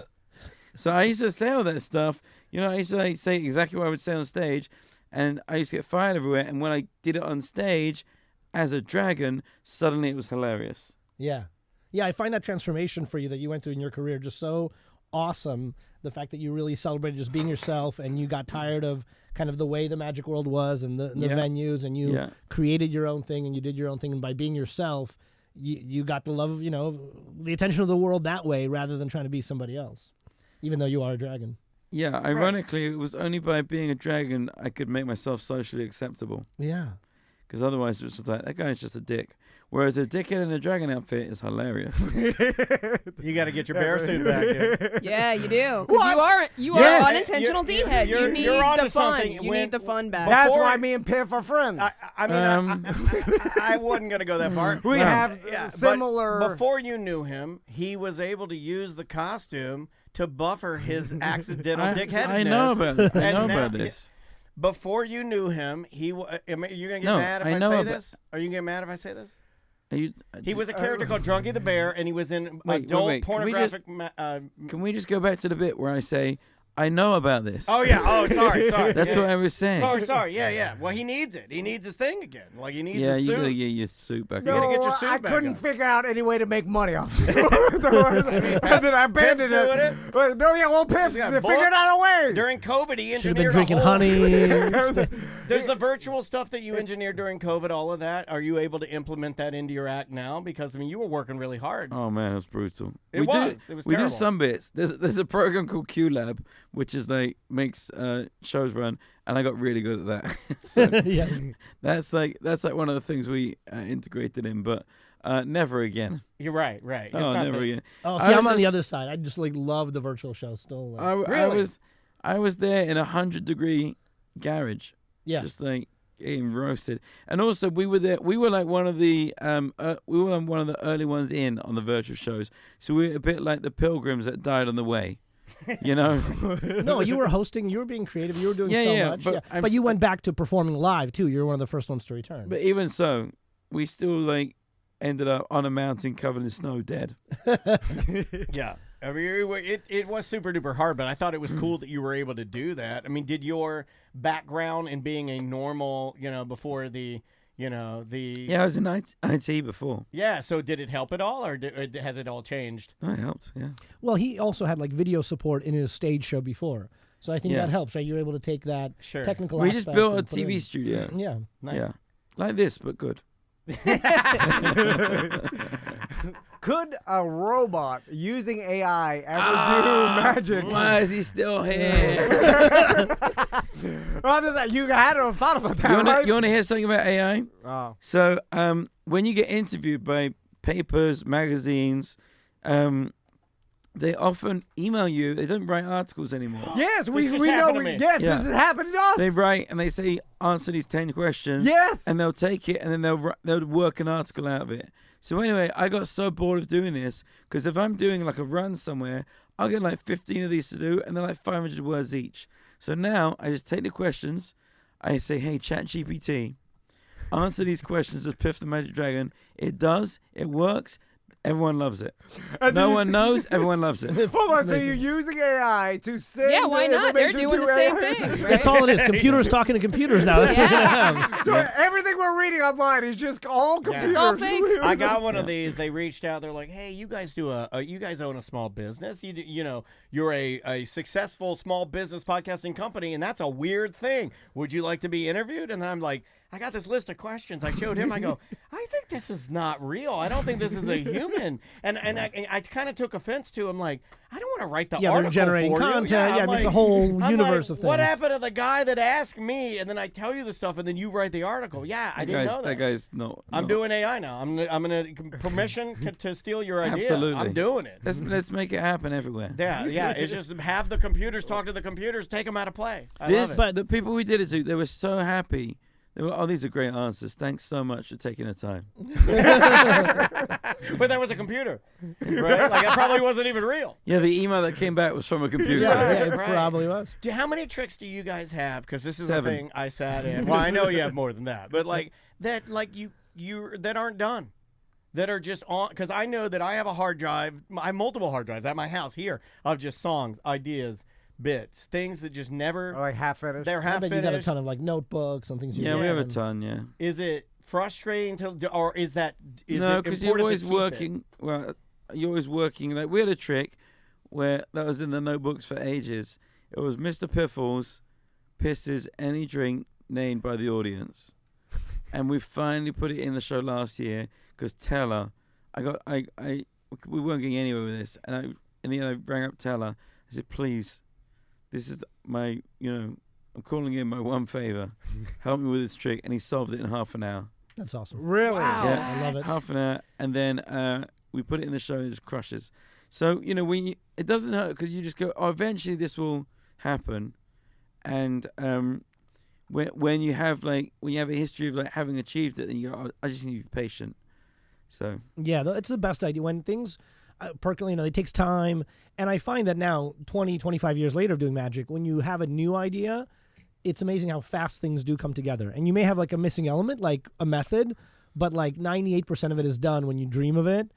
Speaker 4: So I used to say all that stuff. I used to say exactly what I would say on stage. And I used to get fired everywhere. And when I did it on stage as a dragon, suddenly it was hilarious.
Speaker 5: Yeah. Yeah, I find that transformation for you that you went through in your career just so awesome. The fact that you really celebrated just being yourself and you got tired of kind of the way the magic world was and the venues, and you created your own thing and you did your own thing. And by being yourself, you got the love, the attention of the world that way rather than trying to be somebody else, even though you are a dragon.
Speaker 4: Yeah, ironically, it was only by being a dragon I could make myself socially acceptable.
Speaker 5: Yeah.
Speaker 4: Because otherwise it was just like, that guy's just a dick. Whereas a dickhead in a dragon outfit is hilarious.
Speaker 2: You got to get your bear suit back, dude.
Speaker 3: Yeah, you do. Because you are
Speaker 4: Yes.
Speaker 3: unintentional D-head. You need
Speaker 2: you're onto
Speaker 3: the fun.
Speaker 2: something
Speaker 3: You
Speaker 2: when-
Speaker 3: need the fun back.
Speaker 1: That's
Speaker 2: Before-
Speaker 1: why me and Piff are friends.
Speaker 2: I mean, I wasn't going to go that far.
Speaker 1: We have
Speaker 2: but
Speaker 1: similar.
Speaker 2: before you knew him, he was able to use the costume to buffer his accidental dickheadedness.
Speaker 4: I know about that. I
Speaker 2: And
Speaker 4: know
Speaker 2: now-
Speaker 4: about this.
Speaker 2: Before you knew him, you're going to get
Speaker 4: No,
Speaker 2: mad if
Speaker 4: I
Speaker 2: I
Speaker 4: know
Speaker 2: say
Speaker 4: about-
Speaker 2: this? Are you going to get mad if I say this?
Speaker 4: He
Speaker 2: was a character called Drunky the Bear, and he was in
Speaker 4: Wait,
Speaker 2: adult
Speaker 4: wait.
Speaker 2: pornographic...
Speaker 4: Can we just go back to the bit where I say, I know about this?
Speaker 2: Oh, yeah. Oh, sorry.
Speaker 4: That's
Speaker 2: yeah.
Speaker 4: what I was saying.
Speaker 2: Sorry. Yeah. Well, he needs it. He needs his thing again. Like, he needs
Speaker 4: Yeah,
Speaker 2: his
Speaker 4: you
Speaker 2: suit.
Speaker 4: gotta get your suit back
Speaker 1: No,
Speaker 2: gotta
Speaker 4: on.
Speaker 2: get your suit
Speaker 1: I
Speaker 2: back
Speaker 1: couldn't
Speaker 2: on.
Speaker 1: figure out any way to make money off it. And then I abandoned
Speaker 2: Piff's doing
Speaker 1: it.
Speaker 2: it.
Speaker 1: But no, yeah, well, Piff,
Speaker 2: He's got
Speaker 1: they figured
Speaker 2: books.
Speaker 1: out a way.
Speaker 2: During COVID, he
Speaker 5: Should have been
Speaker 2: engineered
Speaker 5: drinking
Speaker 2: a whole...
Speaker 5: honey.
Speaker 2: Does the virtual stuff that you engineered during COVID, all of that, are you able to implement that into your act now? Because, I mean, you were working really hard.
Speaker 4: Oh man, it was brutal.
Speaker 2: It
Speaker 4: we
Speaker 2: was
Speaker 4: we do
Speaker 2: terrible.
Speaker 4: some bits. There's a program called QLab, which is like makes shows run, and I got really good at that. So
Speaker 5: Yeah.
Speaker 4: that's like one of the things we integrated in, but never again.
Speaker 2: You're right. It's
Speaker 4: Oh,
Speaker 2: not
Speaker 4: never again.
Speaker 5: Oh,
Speaker 4: I
Speaker 5: see, I'm
Speaker 4: was
Speaker 5: on the
Speaker 4: just-
Speaker 5: other side. I just love the virtual show still.
Speaker 2: Really?
Speaker 4: I was there in 100-degree garage,
Speaker 5: Yeah.
Speaker 4: just like getting roasted. And also we were there. We were like one of the one of the early ones in on the virtual shows. So we were a bit like the pilgrims that died on the way.
Speaker 5: No, you were hosting. You were being creative. You were doing
Speaker 4: Yeah,
Speaker 5: so
Speaker 4: yeah,
Speaker 5: much.
Speaker 4: but I'm
Speaker 5: But you
Speaker 4: s-
Speaker 5: went back to performing live too. You were one of the first ones to return.
Speaker 4: But even so, we still like ended up on a mountain covered in snow, dead.
Speaker 2: Yeah. I mean, it was super duper hard, but I thought it was cool that you were able to do that. I mean, did your background in being a normal, before the,
Speaker 4: Yeah, I was in IT before.
Speaker 2: Yeah, so did it help at all, or has it all changed?
Speaker 4: Oh, it helped, yeah.
Speaker 5: Well, he also had like video support in his stage show before. So I think
Speaker 4: Yeah.
Speaker 5: that helps, right? You're able to take that
Speaker 2: Sure.
Speaker 5: technical
Speaker 4: We
Speaker 5: aspect
Speaker 4: just built a
Speaker 5: and put it
Speaker 4: TV
Speaker 5: in.
Speaker 4: studio.
Speaker 5: Yeah.
Speaker 2: Nice.
Speaker 4: Yeah. Like this, but good.
Speaker 1: Could a robot using AI ever do magic?
Speaker 4: Why is he still here?
Speaker 1: Well, I'm just like, you had to have thought about that, right?
Speaker 4: You want to hear something about AI?
Speaker 1: Oh.
Speaker 4: So, when you get interviewed by papers, magazines, they often email you. They don't write articles anymore.
Speaker 1: Yes, we
Speaker 2: just
Speaker 1: know.
Speaker 2: happened to me.
Speaker 1: Yes,
Speaker 4: Yeah.
Speaker 1: this is happening to us.
Speaker 4: They write and they say, answer these 10 questions.
Speaker 1: Yes.
Speaker 4: And they'll take it and then they'll work an article out of it. So anyway, I got so bored of doing this because if I'm doing like a run somewhere, I'll get like 15 of these to do and they're like 500 words each. So now I just take the questions. I say, hey, ChatGPT, answer these questions of Piff the Magic Dragon. It does. It works. Everyone loves it. No one knows. Everyone loves it.
Speaker 1: Hold on, so you're using AI to send
Speaker 3: Yeah, why
Speaker 1: the
Speaker 3: not? They're
Speaker 1: information
Speaker 3: doing
Speaker 1: to
Speaker 3: the same
Speaker 1: AI?
Speaker 3: thing, right?
Speaker 5: That's all it is. Computers talking to computers now. That's what we're gonna have.
Speaker 1: So everything we're reading online is just all computers.
Speaker 3: It's all fake.
Speaker 2: I got one of these. They reached out. They're like, "Hey, you guys you guys own a small business. You're a successful small business podcasting company, and that's a weird thing. Would you like to be interviewed?" And I'm like, I got this list of questions. I showed him. I go, I think this is not real. I don't think this is a human. And I kind of took offense to him. Like, I don't want to write the article
Speaker 5: they're generating
Speaker 2: for you.
Speaker 5: content.
Speaker 2: Yeah,
Speaker 5: Yeah,
Speaker 2: I'm
Speaker 5: it's a
Speaker 2: like-
Speaker 5: whole
Speaker 2: I'm
Speaker 5: universe
Speaker 2: like,
Speaker 5: of things.
Speaker 2: What happened to the guy that asked me, and then I tell you the stuff, and then you write the article? Yeah, I didn't know that.
Speaker 4: That guy's not.
Speaker 2: I'm doing AI now. I'm gonna permission to steal your idea.
Speaker 4: Absolutely.
Speaker 2: I'm doing it.
Speaker 4: Let's make it happen everywhere.
Speaker 2: Yeah. It's just have the computers talk to the computers, take them out of play. I love it.
Speaker 4: But the people we did it to, they were so happy. They were, oh, these are great answers. Thanks so much for taking the time.
Speaker 2: But that was a computer, right? Like it probably wasn't even real.
Speaker 4: Yeah, the email that came back was from a computer.
Speaker 5: Yeah, it
Speaker 2: Right.
Speaker 5: probably was.
Speaker 2: How many tricks do you guys have? Because this is the
Speaker 4: 7.
Speaker 2: thing I sat in. Well, I know you have more than that, but like you that aren't done, that are just on. Because I know that I have a hard drive. I have multiple hard drives at my house here of just songs, ideas, bits, things that just never.
Speaker 1: Like half finished.
Speaker 2: They're
Speaker 5: I
Speaker 2: half
Speaker 5: bet
Speaker 2: finished.
Speaker 5: you got a ton of like notebooks and things.
Speaker 4: Yeah, we have a
Speaker 5: and-
Speaker 4: ton, yeah.
Speaker 2: Is it frustrating or is that
Speaker 4: No,
Speaker 2: it
Speaker 4: because you're
Speaker 2: important
Speaker 4: always
Speaker 2: to keep it?
Speaker 4: working. Well, you're always working. Like, we had a trick where that was in the notebooks for ages. It was Mr. Piffles pisses any drink named by the audience. And we finally put it in the show last year because Teller, we weren't getting anywhere with this. And in the end, I rang up Teller. I said, please, this is my, I'm calling in my one favor. Help me with this trick. And he solved it in half an hour.
Speaker 5: That's awesome.
Speaker 1: Really?
Speaker 4: Yeah.
Speaker 5: I love it.
Speaker 4: Half an hour. And then we put it in the show and it just crushes. So, it doesn't hurt because you just go, oh, eventually this will happen. And when you have a history of like having achieved it, then you go, oh, I just need to be patient. So
Speaker 5: Yeah, it's the best idea when things percolate. It takes time, and I find that now, 20, 25 years later of doing magic, when you have a new idea, it's amazing how fast things do come together. And you may have like a missing element, like a method, but like 98% of it is done when you dream of it.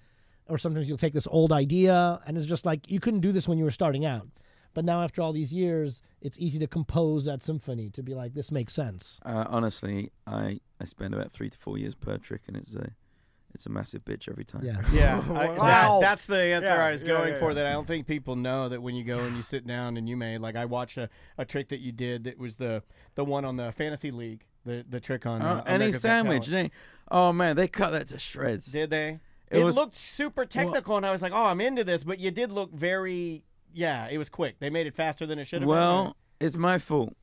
Speaker 5: Or sometimes you'll take this old idea, and it's just like you couldn't do this when you were starting out. But now, after all these years, it's easy to compose that symphony to be like, this makes sense.
Speaker 4: honestly, I spend about 3 to 4 years per trick, and it's a massive bitch every time.
Speaker 5: Yeah.
Speaker 2: Yeah,
Speaker 1: Wow.
Speaker 2: that's the answer
Speaker 1: Yeah,
Speaker 2: I was
Speaker 1: yeah,
Speaker 2: going
Speaker 1: yeah,
Speaker 2: for.
Speaker 1: yeah.
Speaker 2: That I don't think people know that when you go and you sit down and you made, like, I watched a trick that you did that was the one on the fantasy league, the trick on
Speaker 4: Any
Speaker 2: America's Got
Speaker 4: sandwich.
Speaker 2: Talent.
Speaker 4: Oh man, they cut that to shreds.
Speaker 2: Did they?
Speaker 4: It
Speaker 2: It
Speaker 4: was-
Speaker 2: looked super technical, and I was like, oh, I'm into this. But you did look very, it was quick. They made it faster than it should have been.
Speaker 4: Well, it's my fault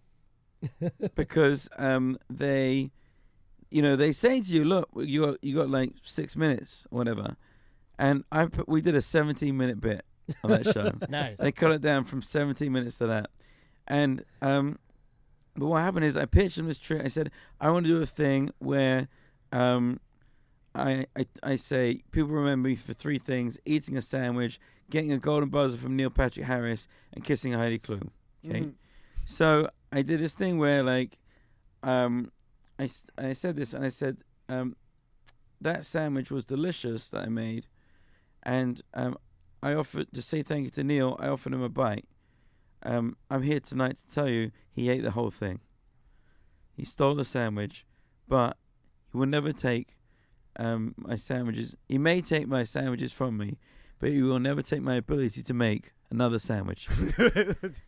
Speaker 4: because they say to you, look, you got like 6 minutes or whatever, and we did a 17-minute bit on that show.
Speaker 2: Nice.
Speaker 4: They cut it down from 17 minutes to that, and but what happened is I pitched them this trick. I said I want to do a thing where I say people remember me for 3 things: eating a sandwich, getting a golden buzzer from Neil Patrick Harris, and kissing Heidi Klum. Okay, so I did this thing where like I said this, and I said that sandwich was delicious that I made, and I offered to say thank you to Neil. I offered him a bite. I'm here tonight to tell you he ate the whole thing. He stole the sandwich, but he will never take my sandwiches. He may take my sandwiches from me, but he will never take my ability to make another sandwich.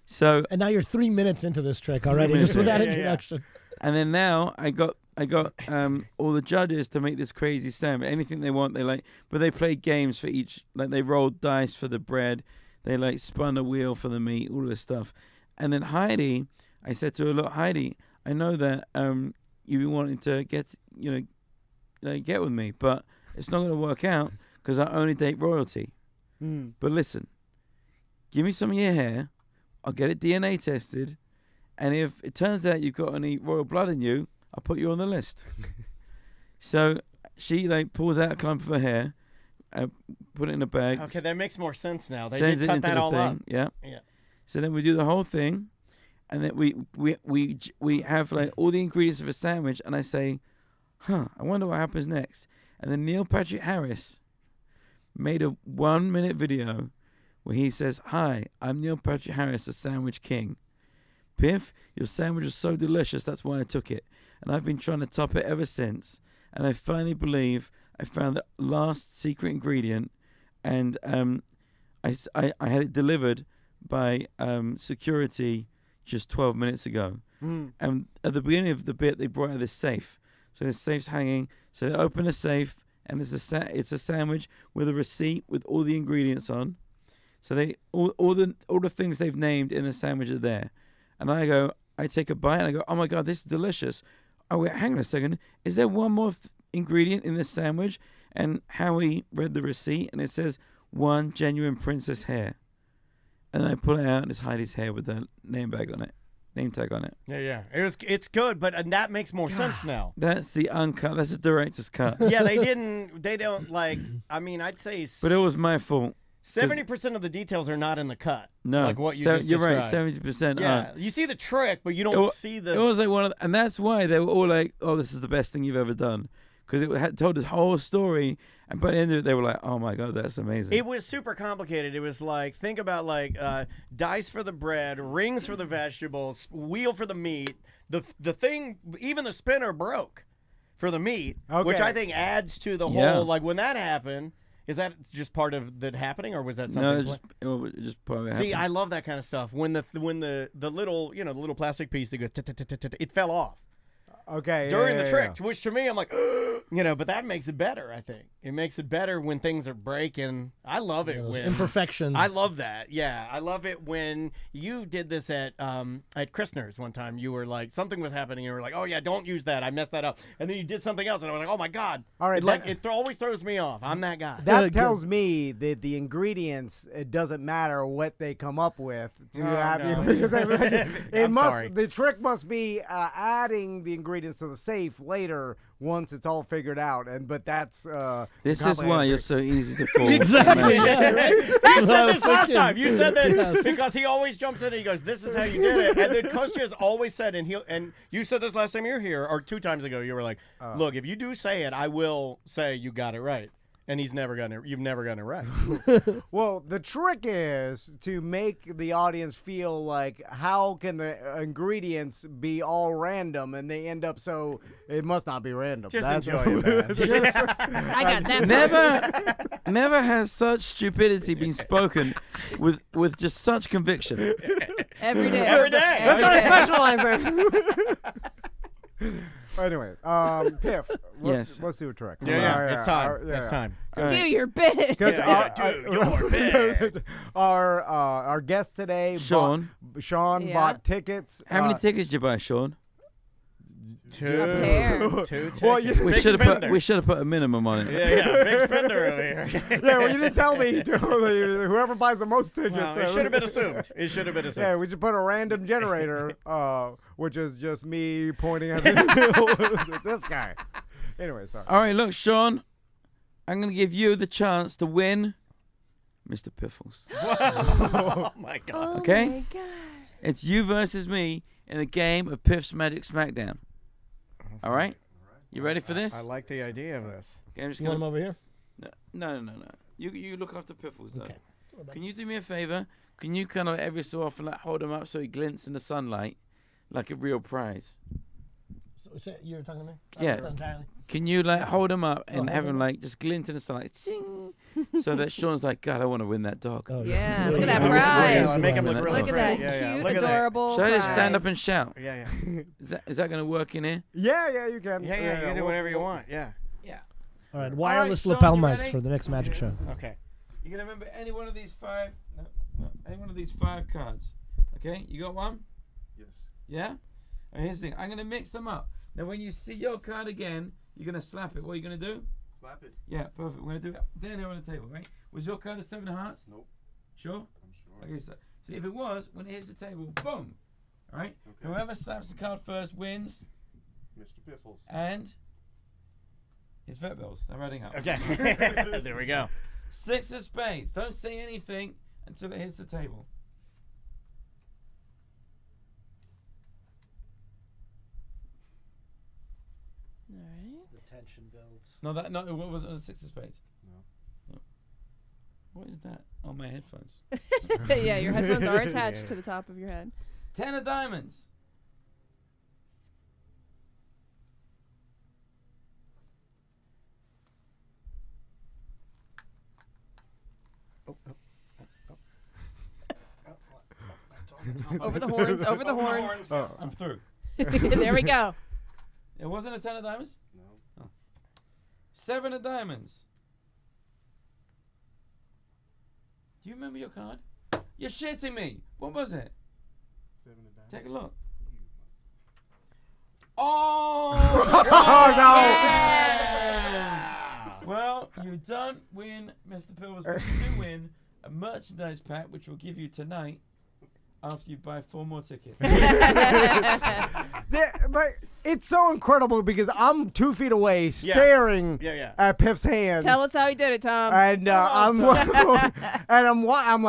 Speaker 4: So,
Speaker 5: And now you're 3 minutes into this trick already, just with that introduction.
Speaker 4: and then now I got all the judges to make this crazy sandwich. Anything they want, they like. But they played games for each. Like they rolled dice for the bread. They like spun a wheel for the meat. All this stuff. And then Heidi, I said to her, "Look, Heidi, I know that you've been wanting to get with me, but it's not going to work out because I only date royalty. But listen, give me some of your hair. I'll get it DNA tested, and if it turns out you've got any royal blood in you, I'll put you on the list." So she like pulls out a clump of her hair, put it in a bag.
Speaker 2: Okay, that makes more sense now. They
Speaker 4: sends
Speaker 2: did
Speaker 4: it
Speaker 2: cut
Speaker 4: into
Speaker 2: that
Speaker 4: the
Speaker 2: all
Speaker 4: thing.
Speaker 2: up.
Speaker 4: Yeah.
Speaker 2: Yeah.
Speaker 4: So then we do the whole thing, and then we have like all the ingredients of a sandwich, and I say, I wonder what happens next. And then Neil Patrick Harris made a 1-minute video where he says, "Hi, I'm Neil Patrick Harris, the Sandwich King. Piff, your sandwich was so delicious, that's why I took it. And I've been trying to top it ever since. And I finally believe I found the last secret ingredient, and I had it delivered by security just 12 minutes ago." And at the beginning of the bit, they brought out this safe. So the safe's hanging. So they open the safe, and it's a sandwich with a receipt with all the ingredients on. So they all the things they've named in the sandwich are there. And I take a bite, and I go, "Oh my God, this is delicious." Oh wait, hang on a second. Is there one more ingredient in this sandwich? And Howie read the receipt, and it says 1 genuine princess hair. And I pull it out, and it's Heidi's hair with the name tag on it.
Speaker 2: Yeah. It's good, but that makes more sense now.
Speaker 4: That's the uncut. That's the director's cut.
Speaker 2: Yeah, they don't like. I mean, I'd say.
Speaker 4: But it was my fault.
Speaker 2: 70% of the details are not in the cut.
Speaker 4: No,
Speaker 2: like what you just
Speaker 4: you're right.
Speaker 2: described.
Speaker 4: 70%.
Speaker 2: Yeah, you see the trick, but you don't see the.
Speaker 4: It was like one of, and that's why they were all like, "Oh, this is the best thing you've ever done," because it had told the whole story, and by the end of it, they were like, "Oh my God, that's amazing."
Speaker 2: It was super complicated. It was like, think about like dice for the bread, rings for the vegetables, wheel for the meat. The thing, even the spinner broke for the meat, which I think adds to the whole. Like when that happened. Is that just part of that happening, or was that something?
Speaker 4: No, just part of it.
Speaker 2: See, I love that kind of stuff. When the little the little plastic piece that goes, it fell off.
Speaker 1: Okay.
Speaker 2: During the trick, which to me, I'm like, but that makes it better. I think it makes it better when things are breaking. I love it when
Speaker 5: imperfections.
Speaker 2: I love that. Yeah, I love it when you did this at Christner's one time. You were like, something was happening, and you were like, "Oh yeah, don't use that. I messed that up." And then you did something else, and I was like, "Oh my God!"
Speaker 1: All right,
Speaker 2: it always throws me off. I'm that guy.
Speaker 1: That tells me that the ingredients, it doesn't matter what they come up with to have you, because the trick must be adding the ingredients to the safe later once it's all figured out. But that's
Speaker 4: this is why you're so easy to fool.
Speaker 5: Exactly. Yeah, right.
Speaker 2: You said this last time. You said that because he always jumps in and he goes, "This is how you did it." And then Kostya has always said, and you said this last time you were here, or 2 times ago, you were like, "Look, if you do say it, I will say you got it right." And you've never gotten it right.
Speaker 1: Well, the trick is to make the audience feel like, how can the ingredients be all random, and they end up so it must not be random.
Speaker 2: Just enjoy it, man.
Speaker 3: I got that.
Speaker 4: Never has such stupidity been spoken with just such conviction.
Speaker 3: Every day.
Speaker 2: Every day.
Speaker 1: That's what I specialize in. Anyway, Piff, let's do a trick.
Speaker 2: Yeah. It's time. It's time.
Speaker 3: Do your bit.
Speaker 2: Do your bit.
Speaker 1: Our guest today,
Speaker 4: Sean
Speaker 1: bought tickets.
Speaker 4: How many tickets did you buy, Sean?
Speaker 2: 2.
Speaker 3: Pair.
Speaker 2: 2 tickets.
Speaker 1: Well,
Speaker 4: we should have put a minimum on it.
Speaker 2: Yeah, big spender over here.
Speaker 1: Yeah, well, you didn't tell me. Whoever buys the most tickets.
Speaker 2: It should have been assumed.
Speaker 1: Yeah, we should put a random generator, which is just me pointing at this guy. Anyway, sorry.
Speaker 4: All right, look, Sean, I'm going to give you the chance to win Mr. Piffles.
Speaker 2: Oh, my God.
Speaker 4: Okay?
Speaker 3: Oh, my God.
Speaker 4: It's you versus me in a game of Piff's Magic Smackdown. All right? You ready for this?
Speaker 2: I like the idea of this.
Speaker 4: Okay, I'm just
Speaker 5: You want him
Speaker 4: gonna.
Speaker 5: over here?
Speaker 4: No. You look after Piffles though.
Speaker 5: Okay.
Speaker 4: Can you do me a favor? Can you kind of every so often like hold him up so he glints in the sunlight like a real prize?
Speaker 5: So you're talking to me?
Speaker 4: Yeah.
Speaker 5: Not entirely.
Speaker 4: Can you like hold him up and
Speaker 5: hold
Speaker 4: have him
Speaker 5: him
Speaker 4: like just glint in the sunlight, ching, so that Sean's like, God, I want to win that dog.
Speaker 5: Oh,
Speaker 3: Yeah, look at that
Speaker 5: Yeah.
Speaker 3: prize.
Speaker 2: Yeah, make him look really
Speaker 3: Look at
Speaker 2: great.
Speaker 3: that
Speaker 2: Yeah,
Speaker 3: cute,
Speaker 2: look at that.
Speaker 3: adorable.
Speaker 4: Should I just stand up
Speaker 3: prize.
Speaker 4: and shout?
Speaker 2: Yeah.
Speaker 4: Is that gonna work in here?
Speaker 1: Yeah, you can.
Speaker 2: Yeah, you can do whatever you want. Yeah.
Speaker 4: Yeah.
Speaker 5: All right, wireless
Speaker 4: Sean,
Speaker 5: lapel
Speaker 4: you
Speaker 5: mics
Speaker 4: ready?
Speaker 5: for the next magic show.
Speaker 2: Okay.
Speaker 4: You gonna remember any one of these five? No, any one of these 5 cards. Okay, you got one?
Speaker 6: Yes.
Speaker 4: Yeah. And here's the thing. I'm gonna mix them up. Now, when you see your card again, you're gonna slap it. What are you gonna do?
Speaker 6: Slap it.
Speaker 4: Yeah, perfect. We're gonna do it down here on the table, right? Was your card a 7 of hearts?
Speaker 6: Nope.
Speaker 4: Sure.
Speaker 6: I'm sure.
Speaker 4: Okay, so if it was, when it hits the table, boom. All right.
Speaker 6: Okay.
Speaker 4: Whoever slaps the card first wins,
Speaker 6: Mr. Piffles.
Speaker 4: and it's vet bills. They're running up.
Speaker 2: Okay. There we go.
Speaker 4: 6 of spades. Don't say anything until it hits the table.
Speaker 3: All right.
Speaker 5: The tension builds.
Speaker 4: No, it wasn't a 6 of spades.
Speaker 6: No.
Speaker 4: What is that? Oh, my headphones.
Speaker 3: Yeah, your headphones are attached to the top of your head.
Speaker 4: 10 of diamonds.
Speaker 3: Over the horns, over the horns.
Speaker 4: I'm through.
Speaker 3: There we go.
Speaker 4: It wasn't a 10 of diamonds?
Speaker 6: No.
Speaker 4: 7 of diamonds. Do you remember your card? You're shitting me. What was it?
Speaker 6: 7 of diamonds.
Speaker 4: Take a look. Oh!
Speaker 1: no.
Speaker 4: Well, you don't win, Mr. Pills, but you do win a merchandise pack, which we'll give you tonight after you buy 4 more tickets.
Speaker 1: But it's so incredible because I'm 2 feet away staring
Speaker 2: Yeah.
Speaker 1: at Piff's hands.
Speaker 3: Tell us how he did it, Tom.
Speaker 1: And I'm like, I'm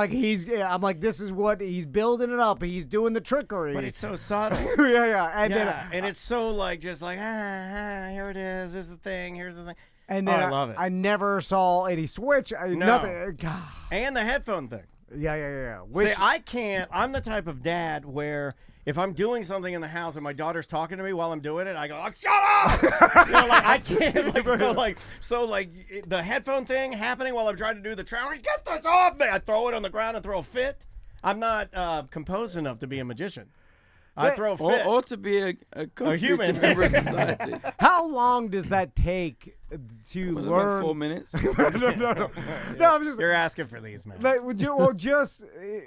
Speaker 1: like, this is what he's building it up. He's doing the trickery.
Speaker 2: But it's so subtle.
Speaker 1: yeah. And
Speaker 2: Yeah,
Speaker 1: then,
Speaker 2: and it's so like just like here it is. This is the thing. Here's the thing.
Speaker 1: and then
Speaker 2: I love it.
Speaker 1: I never saw any switch. Nothing. God.
Speaker 2: And the headphone thing.
Speaker 1: Yeah.
Speaker 2: See, I can't. I'm the type of dad where if I'm doing something in the house and my daughter's talking to me while I'm doing it, I go, "Shut up!" Like I can't. So the headphone thing happening while I'm trying to do the travel. Get this off me! I throw it on the ground and throw a fit. I'm not composed enough to be a magician. I throw a fit.
Speaker 4: or to be a
Speaker 2: human.
Speaker 4: contributing member of society.
Speaker 1: How long does that take to
Speaker 4: Was
Speaker 1: learn?
Speaker 4: about 4 minutes.
Speaker 1: No, I'm just.
Speaker 2: You're asking for these, man.
Speaker 1: Like, just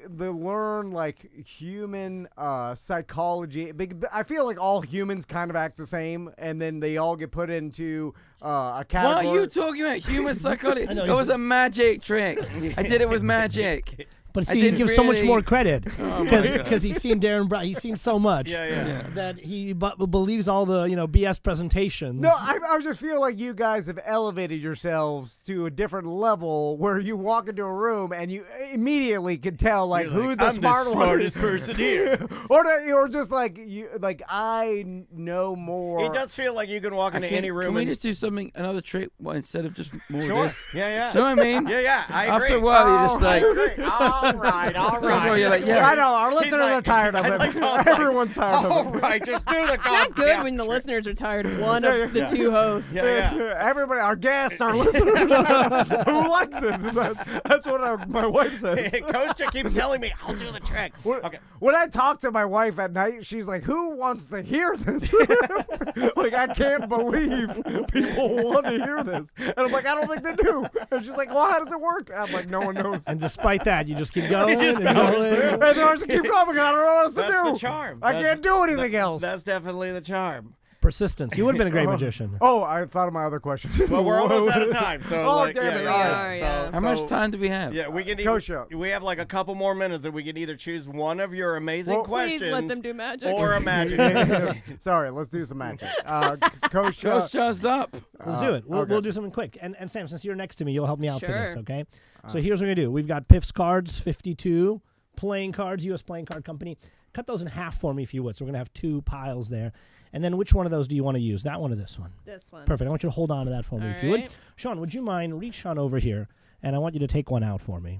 Speaker 1: the learn like human psychology. I feel like all humans kind of act the same, and then they all get put into a category.
Speaker 4: What are you talking about? Human psychology?
Speaker 5: I know,
Speaker 4: That was a magic trick. I did it with magic.
Speaker 5: But
Speaker 4: I
Speaker 5: see, he
Speaker 4: didn't
Speaker 5: gives so much
Speaker 4: really-
Speaker 5: more credit
Speaker 4: Oh my God.
Speaker 5: because he's seen Darren Brown. He's seen so much
Speaker 2: Yeah.
Speaker 5: that he believes all the BS presentations.
Speaker 1: No, I just feel like you guys have elevated yourselves to a different level where you walk into a room and you immediately can tell like
Speaker 2: You're
Speaker 1: who
Speaker 2: like,
Speaker 1: the
Speaker 2: I'm
Speaker 1: smart
Speaker 2: the
Speaker 1: one
Speaker 2: smartest person here.
Speaker 1: or just like I know more.
Speaker 2: It does feel like you can walk into any room.
Speaker 4: Can we
Speaker 2: and-
Speaker 4: just do another trick instead of just more
Speaker 2: Sure.
Speaker 4: of this?
Speaker 2: Yeah.
Speaker 4: Do you know what I mean?
Speaker 2: Yeah. I agree.
Speaker 4: After a while, you're just like,
Speaker 2: all right.
Speaker 4: after a while, you're like, yeah.
Speaker 1: I know our
Speaker 2: He's
Speaker 1: listeners
Speaker 2: like-
Speaker 1: are tired of
Speaker 2: I
Speaker 1: it.
Speaker 2: like Tom's
Speaker 1: Everyone's tired
Speaker 2: All
Speaker 1: of it.
Speaker 2: right, just do the
Speaker 3: It's not good when the listeners are tired of one of the 2 hosts.
Speaker 2: Yeah.
Speaker 1: Everybody, our guests, our listeners, who likes it? That's what my wife says.
Speaker 2: Kostya keeps telling me, I'll do the trick. Okay.
Speaker 1: When I talk to my wife at night, she's like, "Who wants to hear this?" Like, I can't believe people want to hear this, and I'm like, "I don't think they do." And she's like, "Well, how does it work?" I'm like, "No one knows."
Speaker 5: And despite that, you just keep going.
Speaker 2: just
Speaker 5: and
Speaker 2: powers
Speaker 5: going.
Speaker 2: through.
Speaker 1: And then I just keep going. I don't know what else to
Speaker 2: That's
Speaker 1: do.
Speaker 2: the charm.
Speaker 1: I can't do anything else.
Speaker 2: That's definitely the charm.
Speaker 5: Persistence. You would have been a great magician.
Speaker 1: Oh, I thought of my other question.
Speaker 2: Well, we're almost out of time. So,
Speaker 1: Oh,
Speaker 2: like,
Speaker 1: damn it.
Speaker 2: yeah,
Speaker 1: All
Speaker 2: yeah.
Speaker 3: right. Yeah.
Speaker 4: How much time do we have?
Speaker 2: Yeah, we can.
Speaker 1: Kostya.
Speaker 2: We have like a couple more minutes, and we can either choose one of your amazing
Speaker 1: Well,
Speaker 2: questions,
Speaker 3: Please let them do magic.
Speaker 2: or a magic.
Speaker 1: Sorry, let's do some magic. Kostya.
Speaker 4: Kostya's up.
Speaker 5: Let's do it. We'll
Speaker 1: okay.
Speaker 5: do something quick. And Sam, since you're next to me, you'll help me out for this,
Speaker 3: Sure.
Speaker 5: okay? So here's what we're going to do. We've got Piff's cards, 52 playing cards, U.S. Playing Card Company. cut those in half for me if you would. So we're gonna have 2 piles there. And then which one of those do you want to use? That one or this one?
Speaker 3: This one.
Speaker 5: Perfect. I want you to hold on to that for me if you would.
Speaker 3: Alright.
Speaker 5: Sean, would you mind reach on over here, and I want you to take one out for me.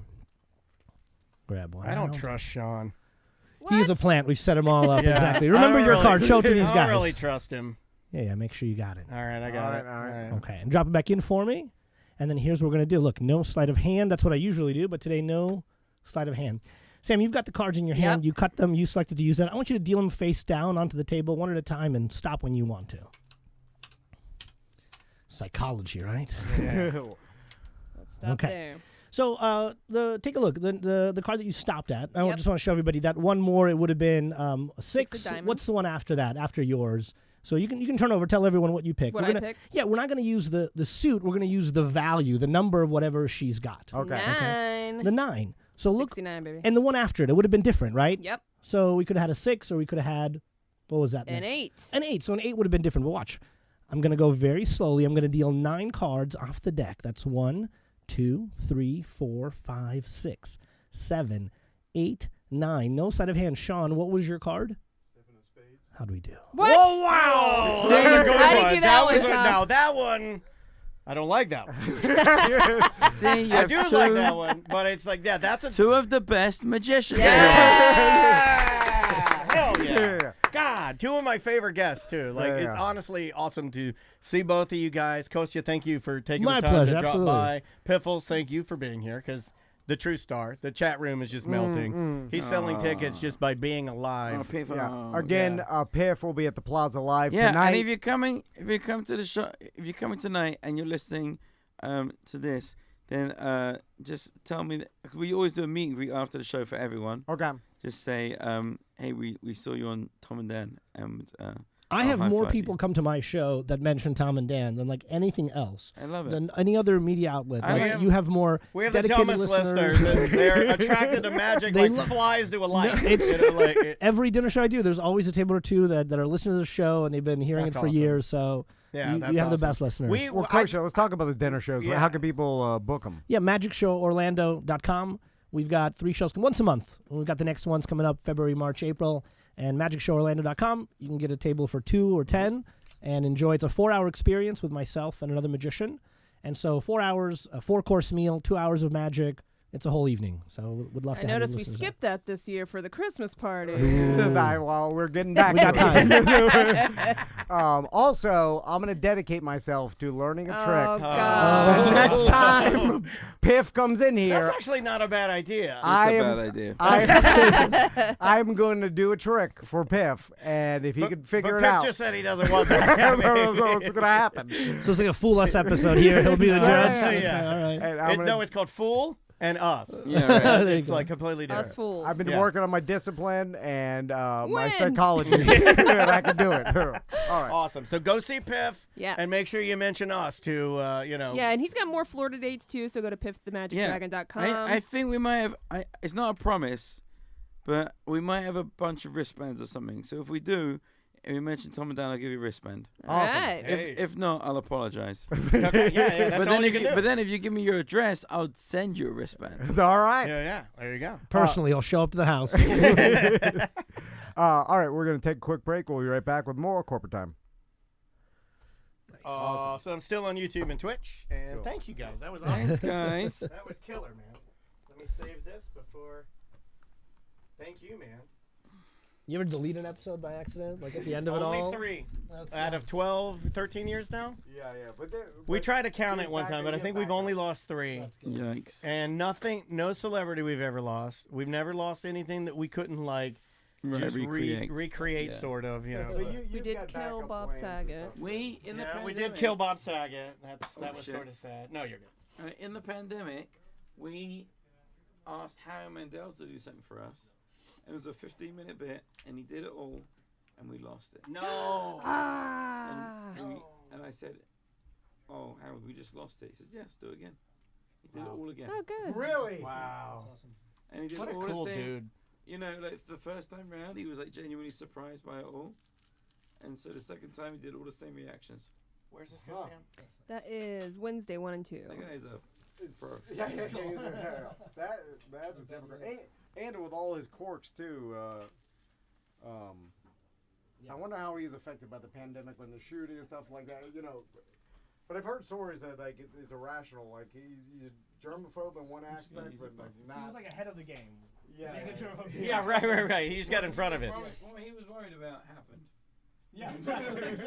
Speaker 5: Grab one.
Speaker 2: I don't
Speaker 5: out.
Speaker 2: trust Sean.
Speaker 5: He is a
Speaker 3: What?
Speaker 5: plant. We've set them all up
Speaker 2: Yeah.
Speaker 5: exactly.
Speaker 2: I
Speaker 5: Remember
Speaker 2: don't
Speaker 5: your
Speaker 2: really-
Speaker 5: card. Show it to these
Speaker 2: I
Speaker 5: guys.
Speaker 2: don't really trust him.
Speaker 5: Yeah, make sure you got it.
Speaker 2: All right, I got it.
Speaker 1: All right.
Speaker 5: Okay, and drop it back in for me. And then here's what we're going to do. Look, no sleight of hand. That's what I usually do, but today, no sleight of hand. Sam, you've got the cards in your hand.
Speaker 3: Yep.
Speaker 5: You cut them. You selected to use that. I want you to deal them face down onto the table one at a time and stop when you want to. Psychology, right?
Speaker 3: Let's stop
Speaker 5: Okay.
Speaker 3: there.
Speaker 5: So take a look. The card that you stopped at, I
Speaker 3: Yep.
Speaker 5: just want to show everybody that one more, it would have been a 6.
Speaker 3: diamonds.
Speaker 5: What's the one after that, after yours? So you can turn over, tell everyone what you picked.
Speaker 3: What
Speaker 5: We're
Speaker 3: I
Speaker 5: gonna,
Speaker 3: picked?
Speaker 5: Yeah, we're not going to use the suit. We're going to use the value, the number of whatever she's got.
Speaker 1: Okay.
Speaker 3: 9.
Speaker 5: The 9. So look,
Speaker 3: 69, baby.
Speaker 5: and the one after it would have been different, right?
Speaker 3: Yep.
Speaker 5: So we could have had a 6, or we could have had, what was that
Speaker 3: An
Speaker 5: next?
Speaker 3: 8.
Speaker 5: An 8. So an 8 would have been different. But watch. I'm going to go very slowly. I'm going to deal 9 cards off the deck. That's 1, 2, 3, 4, 5, 6, 7, 8, 9. No sleight of hand. Sean, what was your card?
Speaker 6: 7 of spades.
Speaker 5: How do we do?
Speaker 3: What?
Speaker 2: Oh, wow.
Speaker 4: See,
Speaker 2: That was a good
Speaker 3: How'd he
Speaker 2: one.
Speaker 3: do that one,
Speaker 2: was
Speaker 3: Tom?
Speaker 2: now that one, I don't like that one.
Speaker 4: See, you
Speaker 2: I
Speaker 4: have
Speaker 2: do
Speaker 4: two,
Speaker 2: like that one, but it's like, yeah, that's a...
Speaker 4: 2 of the best magicians.
Speaker 2: Yeah! Hell yeah.
Speaker 1: Yeah.
Speaker 2: God, 2 of my favorite guests, too. Like, it's
Speaker 1: Yeah.
Speaker 2: honestly awesome to see both of you guys. Kostya, thank you for taking
Speaker 5: My
Speaker 2: the time
Speaker 5: pleasure,
Speaker 2: to drop
Speaker 5: absolutely.
Speaker 2: by. Piffles, thank you for being here, because the true star, the chat room is just melting. He's selling tickets just by being alive.
Speaker 4: Oh, Piff,
Speaker 1: Yeah.
Speaker 4: oh,
Speaker 1: Again, Piff will be at the Plaza Live
Speaker 4: yeah,
Speaker 1: tonight.
Speaker 4: and if you come to the show, if you're coming tonight and you're listening to this, then just tell me. We always do a meet and greet after the show for everyone.
Speaker 1: Okay.
Speaker 4: Just say, hey, we saw you on Tom and Dan, and
Speaker 5: I
Speaker 4: I'll
Speaker 5: have more
Speaker 4: high-five
Speaker 5: people
Speaker 4: you.
Speaker 5: come to my show that mention Tom and Dan than like anything else.
Speaker 4: I love it.
Speaker 5: Than any other media outlet.
Speaker 4: I
Speaker 5: Like,
Speaker 2: have-
Speaker 5: you have more
Speaker 2: We have the
Speaker 5: dedicated
Speaker 2: dumbest
Speaker 5: listeners.
Speaker 2: listeners, and they're attracted to magic
Speaker 5: They
Speaker 2: like flies to a light.
Speaker 5: it's-
Speaker 2: You know, like,
Speaker 5: Every dinner show I do, there's always a table or two that are listening to the show, and they've been hearing
Speaker 2: That's
Speaker 5: it for
Speaker 2: awesome.
Speaker 5: years. So
Speaker 2: yeah,
Speaker 5: you
Speaker 2: that's
Speaker 5: have the
Speaker 2: awesome.
Speaker 5: best listeners.
Speaker 1: Well, Kostya, let's talk about those dinner shows.
Speaker 2: Yeah.
Speaker 1: How can people book them?
Speaker 5: Yeah, MagicShowOrlando.com. We've got 3 shows once a month. We've got the next ones coming up February, March, April. And MagicShowOrlando.com. You can get a table for 2 or 10 and enjoy. It's a 4-hour experience with myself and another magician. And so 4 hours, a 4-course meal, 2 hours of magic. It's a whole evening. So we'd love
Speaker 3: I
Speaker 5: to have
Speaker 3: noticed
Speaker 5: you
Speaker 3: we
Speaker 5: listeners out.
Speaker 3: skipped that this year for the Christmas party.
Speaker 1: Well, we're getting back
Speaker 5: We got
Speaker 1: to it. Also, I'm going to dedicate myself to learning a
Speaker 3: Oh,
Speaker 1: trick.
Speaker 3: God.
Speaker 1: The next time Piff comes in here,
Speaker 2: That's actually not a bad idea.
Speaker 4: It's
Speaker 1: I
Speaker 4: a
Speaker 1: am-
Speaker 4: bad idea.
Speaker 1: I'm going to do a trick for Piff, and if he can figure
Speaker 2: but
Speaker 1: it
Speaker 2: Piff
Speaker 1: out,
Speaker 2: just said he doesn't want that.
Speaker 1: that's what's going to happen.
Speaker 5: So it's like a Fool Us episode here. He'll be the judge.
Speaker 1: Yeah,
Speaker 5: Okay,
Speaker 2: yeah.
Speaker 5: all right.
Speaker 1: And I'm gonna-
Speaker 2: No, it's called Fool and Us.
Speaker 4: Yeah, right.
Speaker 5: There you
Speaker 2: It's
Speaker 5: go.
Speaker 2: like completely different.
Speaker 3: Us fools.
Speaker 1: I've been
Speaker 2: Yeah.
Speaker 1: working on my discipline and my
Speaker 3: When?
Speaker 1: psychology, and I can do it. All right.
Speaker 2: Awesome. So go see Piff.
Speaker 3: Yeah.
Speaker 2: And make sure you mention us to, you know.
Speaker 3: Yeah, and he's got more Florida dates too, so go to piffthemagicdragon.com.
Speaker 4: I think we might have. It's not a promise, but we might have a bunch of wristbands or something. So if we do, and we mention Tom and Dan, I'll give you a wristband.
Speaker 1: Awesome.
Speaker 3: Alright.
Speaker 2: Hey.
Speaker 4: If not, I'll apologize.
Speaker 2: Okay, yeah, that's
Speaker 4: but
Speaker 2: all
Speaker 4: then
Speaker 2: you
Speaker 4: if
Speaker 2: can do.
Speaker 4: but then if you give me your address, I'll send you a wristband.
Speaker 1: All right.
Speaker 2: yeah, there you go.
Speaker 5: Personally, I'll show up to the house.
Speaker 1: All right. We're going to take a quick break. We'll be right back with more corporate time.
Speaker 2: So I'm still on YouTube and Twitch, and
Speaker 1: Cool.
Speaker 2: thank you guys. That was awesome.
Speaker 4: Thanks, guys.
Speaker 2: That was killer, man. Let me save this before. Thank you, man.
Speaker 5: You ever delete an episode by accident, like at the end of it
Speaker 2: Only
Speaker 5: all?
Speaker 2: 3
Speaker 5: That's
Speaker 2: out of 12, 13 years now.
Speaker 1: Yeah. But
Speaker 2: We tried to count
Speaker 1: get
Speaker 2: it one
Speaker 1: back-
Speaker 2: time, but I
Speaker 1: get
Speaker 2: think
Speaker 1: back
Speaker 2: we've
Speaker 1: up.
Speaker 2: only lost 3.
Speaker 4: Yikes.
Speaker 2: And no celebrity we've ever lost. We've never lost anything that we couldn't like
Speaker 4: Right,
Speaker 2: just
Speaker 4: recreate.
Speaker 2: recreate
Speaker 4: Yeah.
Speaker 2: sort of, you know.
Speaker 1: But
Speaker 2: but-
Speaker 1: you-
Speaker 3: We
Speaker 1: you've
Speaker 3: did
Speaker 1: got
Speaker 3: kill
Speaker 1: backup
Speaker 3: Bob
Speaker 1: plans and
Speaker 3: Saget.
Speaker 1: stuff.
Speaker 4: We in the
Speaker 2: yeah, we
Speaker 4: pandemic,
Speaker 2: did kill Bob Saget. That was
Speaker 4: shit.
Speaker 2: sort of sad. No, you're good.
Speaker 4: In the pandemic, we asked Harry Mandel to do something for us. It was a 15-minute bit, and he did it all, and we lost it.
Speaker 2: No.
Speaker 3: Ah.
Speaker 4: And I said, "Oh, Harold, we just lost it." He says, "Yeah, let's do it again." He did it all again,
Speaker 3: Oh, good.
Speaker 1: Really?
Speaker 2: Wow.
Speaker 4: and he did
Speaker 2: What
Speaker 4: it
Speaker 2: a
Speaker 4: all
Speaker 2: cool
Speaker 4: the same.
Speaker 2: dude.
Speaker 4: You know, like the first time round, he was like genuinely surprised by it all, and so the second time he did all the same reactions.
Speaker 2: Where's this
Speaker 1: Huh.
Speaker 2: go, Sam?
Speaker 3: That is Wednesday 1 and 2.
Speaker 4: That guy's a pro.
Speaker 1: Yeah. That is difficult. And with all his quirks too. I wonder how he's affected by the pandemic when the shooting and stuff like that. But I've heard stories that like it's irrational. Like he's germaphobe in one aspect, but like
Speaker 5: He
Speaker 1: not.
Speaker 5: was like ahead of the game.
Speaker 1: Yeah,
Speaker 5: Being a
Speaker 1: yeah.
Speaker 5: germaphobe.
Speaker 2: Yeah, right. He just got in front of it.
Speaker 4: What he was worried about happened.
Speaker 5: Yeah.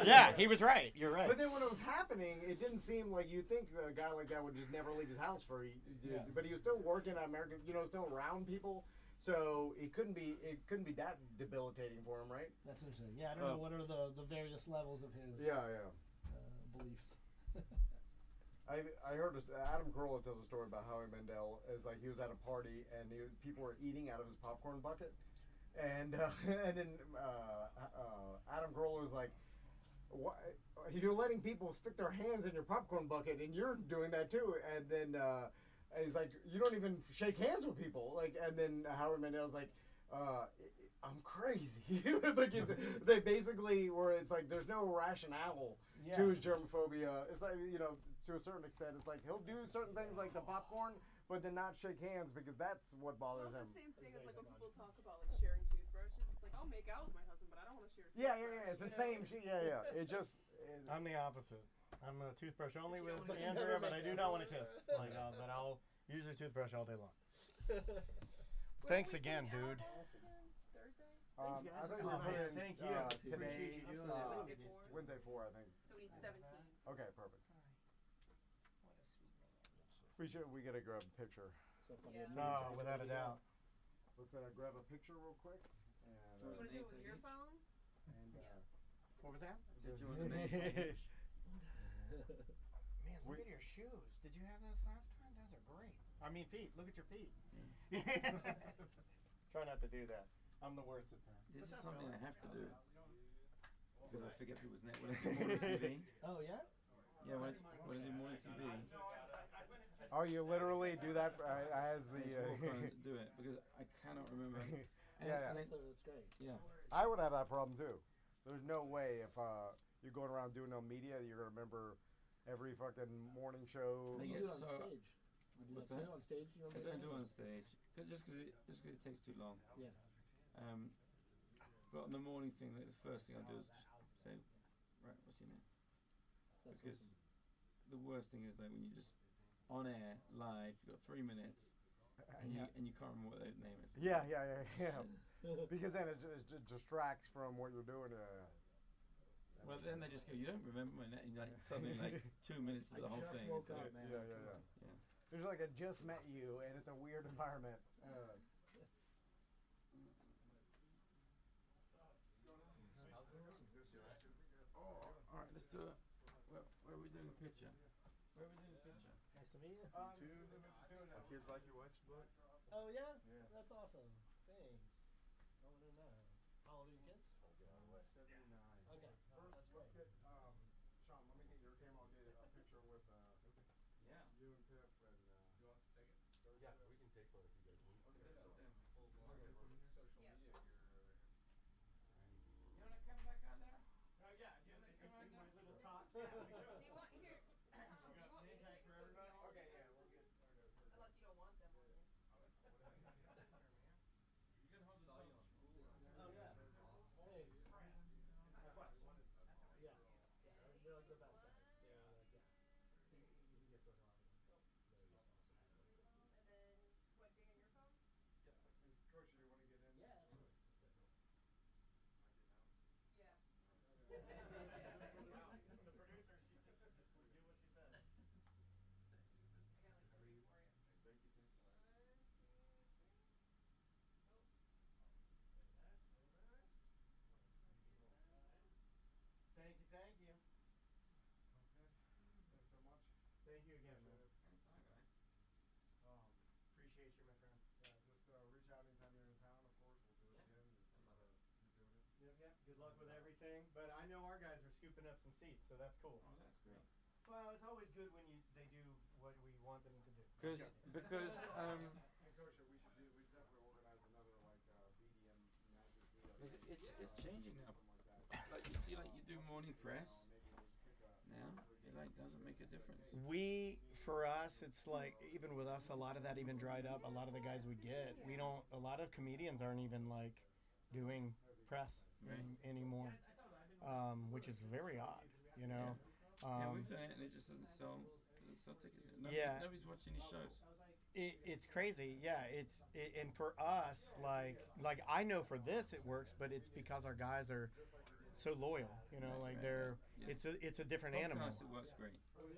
Speaker 2: Yeah, he was right. You're right.
Speaker 1: But then when it was happening, it didn't seem like you'd think a guy like that would just never leave his house but he was still working at American, still around people. So it couldn't be that debilitating for him, right?
Speaker 5: That's interesting. Yeah, I don't know what are the various levels of his beliefs.
Speaker 1: I heard Adam Carolla tells a story about Howie Mandel is like he was at a party and people were eating out of his popcorn bucket, and then Adam Carolla was like, "What? You're letting people stick their hands in your popcorn bucket, and you're doing that too." And then he's like, "You don't even shake hands with people." Like, and then Howie Mandel's like, "I'm crazy." Like they basically were. It's like there's no rationale to his germophobia. It's like to a certain extent, it's like he'll do certain things like the popcorn, but then not shake hands because that's what bothers him.
Speaker 3: It's the same thing as like when people talk about like sharing toothbrushes. It's like I'll make out with my husband, but I don't want to share.
Speaker 1: Yeah. It's the same shit. Yeah. It just.
Speaker 2: I'm the opposite. I'm a toothbrush only with Andrea, but I do not want to kiss. But I'll use a toothbrush all day long. Thanks again, dude.
Speaker 3: Thursday.
Speaker 5: Thanks, guys.
Speaker 1: I think we're putting,
Speaker 2: Thank you.
Speaker 1: Today,
Speaker 2: Appreciate you doing this.
Speaker 1: Wednesday 4, I think.
Speaker 3: So we need 17.
Speaker 1: Okay, perfect. We gotta grab a picture.
Speaker 3: Yeah.
Speaker 2: No, without a doubt.
Speaker 1: Let's grab a picture real quick. And,
Speaker 3: You want to do it with your phone?
Speaker 2: What was that?
Speaker 4: Said you wanted to make
Speaker 2: Man, look at your shoes. Did you have those last time? Those are great. I mean, feet. Look at your feet. Try not to do that. I'm the worst at that.
Speaker 4: This is something I have to do because I forget people's name when I do morning TV.
Speaker 5: Oh yeah.
Speaker 4: Yeah, when I do morning TV,
Speaker 1: Oh, you literally do that as the.
Speaker 4: I just walk on and do it because I cannot remember.
Speaker 1: Yeah.
Speaker 5: That's great.
Speaker 4: Yeah.
Speaker 1: I would have that problem too. There's no way if you're going around doing no media, you're gonna remember every fucking morning show.
Speaker 4: They
Speaker 5: You
Speaker 4: get
Speaker 5: do it on
Speaker 4: so-
Speaker 5: stage. You do
Speaker 4: What's
Speaker 5: that too
Speaker 4: that?
Speaker 5: on stage. You
Speaker 4: I don't do it on stage just because it takes too long.
Speaker 5: Yeah.
Speaker 4: But on the morning thing, the first thing I do is just say, right, what's your name?
Speaker 5: That's
Speaker 4: Because
Speaker 5: awesome.
Speaker 4: the worst thing is like when you just on air live, you've got 3 minutes and you can't remember what their name is.
Speaker 1: Yeah. Because then it distracts from what you're doing.
Speaker 4: Well, then they just go, you don't remember my name. Like suddenly, like 2 minutes
Speaker 5: I
Speaker 4: into the whole
Speaker 5: just
Speaker 4: thing.
Speaker 5: woke
Speaker 4: it's
Speaker 5: up,
Speaker 4: like,
Speaker 5: man.
Speaker 1: Yeah. There's like I just met you, and it's a weird environment.
Speaker 4: Oh, all right, let's do it. Where are we doing a picture? Where are we doing a picture?
Speaker 5: Nice to meet you.
Speaker 6: My kids like your wife's book?
Speaker 5: Oh yeah?
Speaker 6: Yeah.
Speaker 5: That's awesome. Thanks. I want to know. How old are your kids?
Speaker 6: 79.
Speaker 5: Okay. Oh, that's great.
Speaker 1: Let's get Sean. Let me get your camera. I'll get a picture with
Speaker 4: Yeah.
Speaker 1: you and Piff. And
Speaker 6: You want us to take it? Yeah, we can take one if you guys need.
Speaker 4: Okay, so then
Speaker 6: Social media here.
Speaker 4: you want to come back on there?
Speaker 2: Yeah, do you want to come on my little talk?
Speaker 3: Do you want here? Tom, do you want me to take this or do you want-
Speaker 1: okay, yeah, we'll get.
Speaker 3: Unless you don't want them on there.
Speaker 5: Oh yeah. Thanks. Yeah. They're like the best guys. They're like you can get so far.
Speaker 3: And then what thing on your phone?
Speaker 1: Coach, you want to get in?
Speaker 5: Yeah.
Speaker 3: Yeah.
Speaker 2: The producer, she just do what she says.
Speaker 3: I got like 3 for you.
Speaker 1: Thank you, sir.
Speaker 2: 1, 2, 3. Thank you.
Speaker 1: Okay. Thanks so much.
Speaker 2: Thank you again, man.
Speaker 4: Anytime, guys.
Speaker 2: Appreciate you, my friend.
Speaker 1: Just reach out anytime you're in town. Of course, we'll do it again. Keep doing it.
Speaker 2: Yep. Good luck with everything. But I know our guys are scooping up some seats, so that's cool.
Speaker 4: Oh, that's great.
Speaker 2: Well, it's always good when they do what we want them to do.
Speaker 4: Because
Speaker 1: And Coach, we should definitely organize another like BDM magic deal.
Speaker 4: it's changing now. Like you see, like you do morning press now, it like doesn't make a difference.
Speaker 2: For us, it's like, even with us, a lot of that even dried up. A lot of the guys we get, a lot of comedians aren't even like doing press anymore, which is very odd, you know.
Speaker 4: Yeah, we've done it, and it just doesn't sell tickets. Nobody's watching these shows.
Speaker 2: It's crazy, yeah. And for us, like I know for this it works, but it's because our guys are so loyal, you know. Like it's a different animal.
Speaker 4: Podcast, it works great.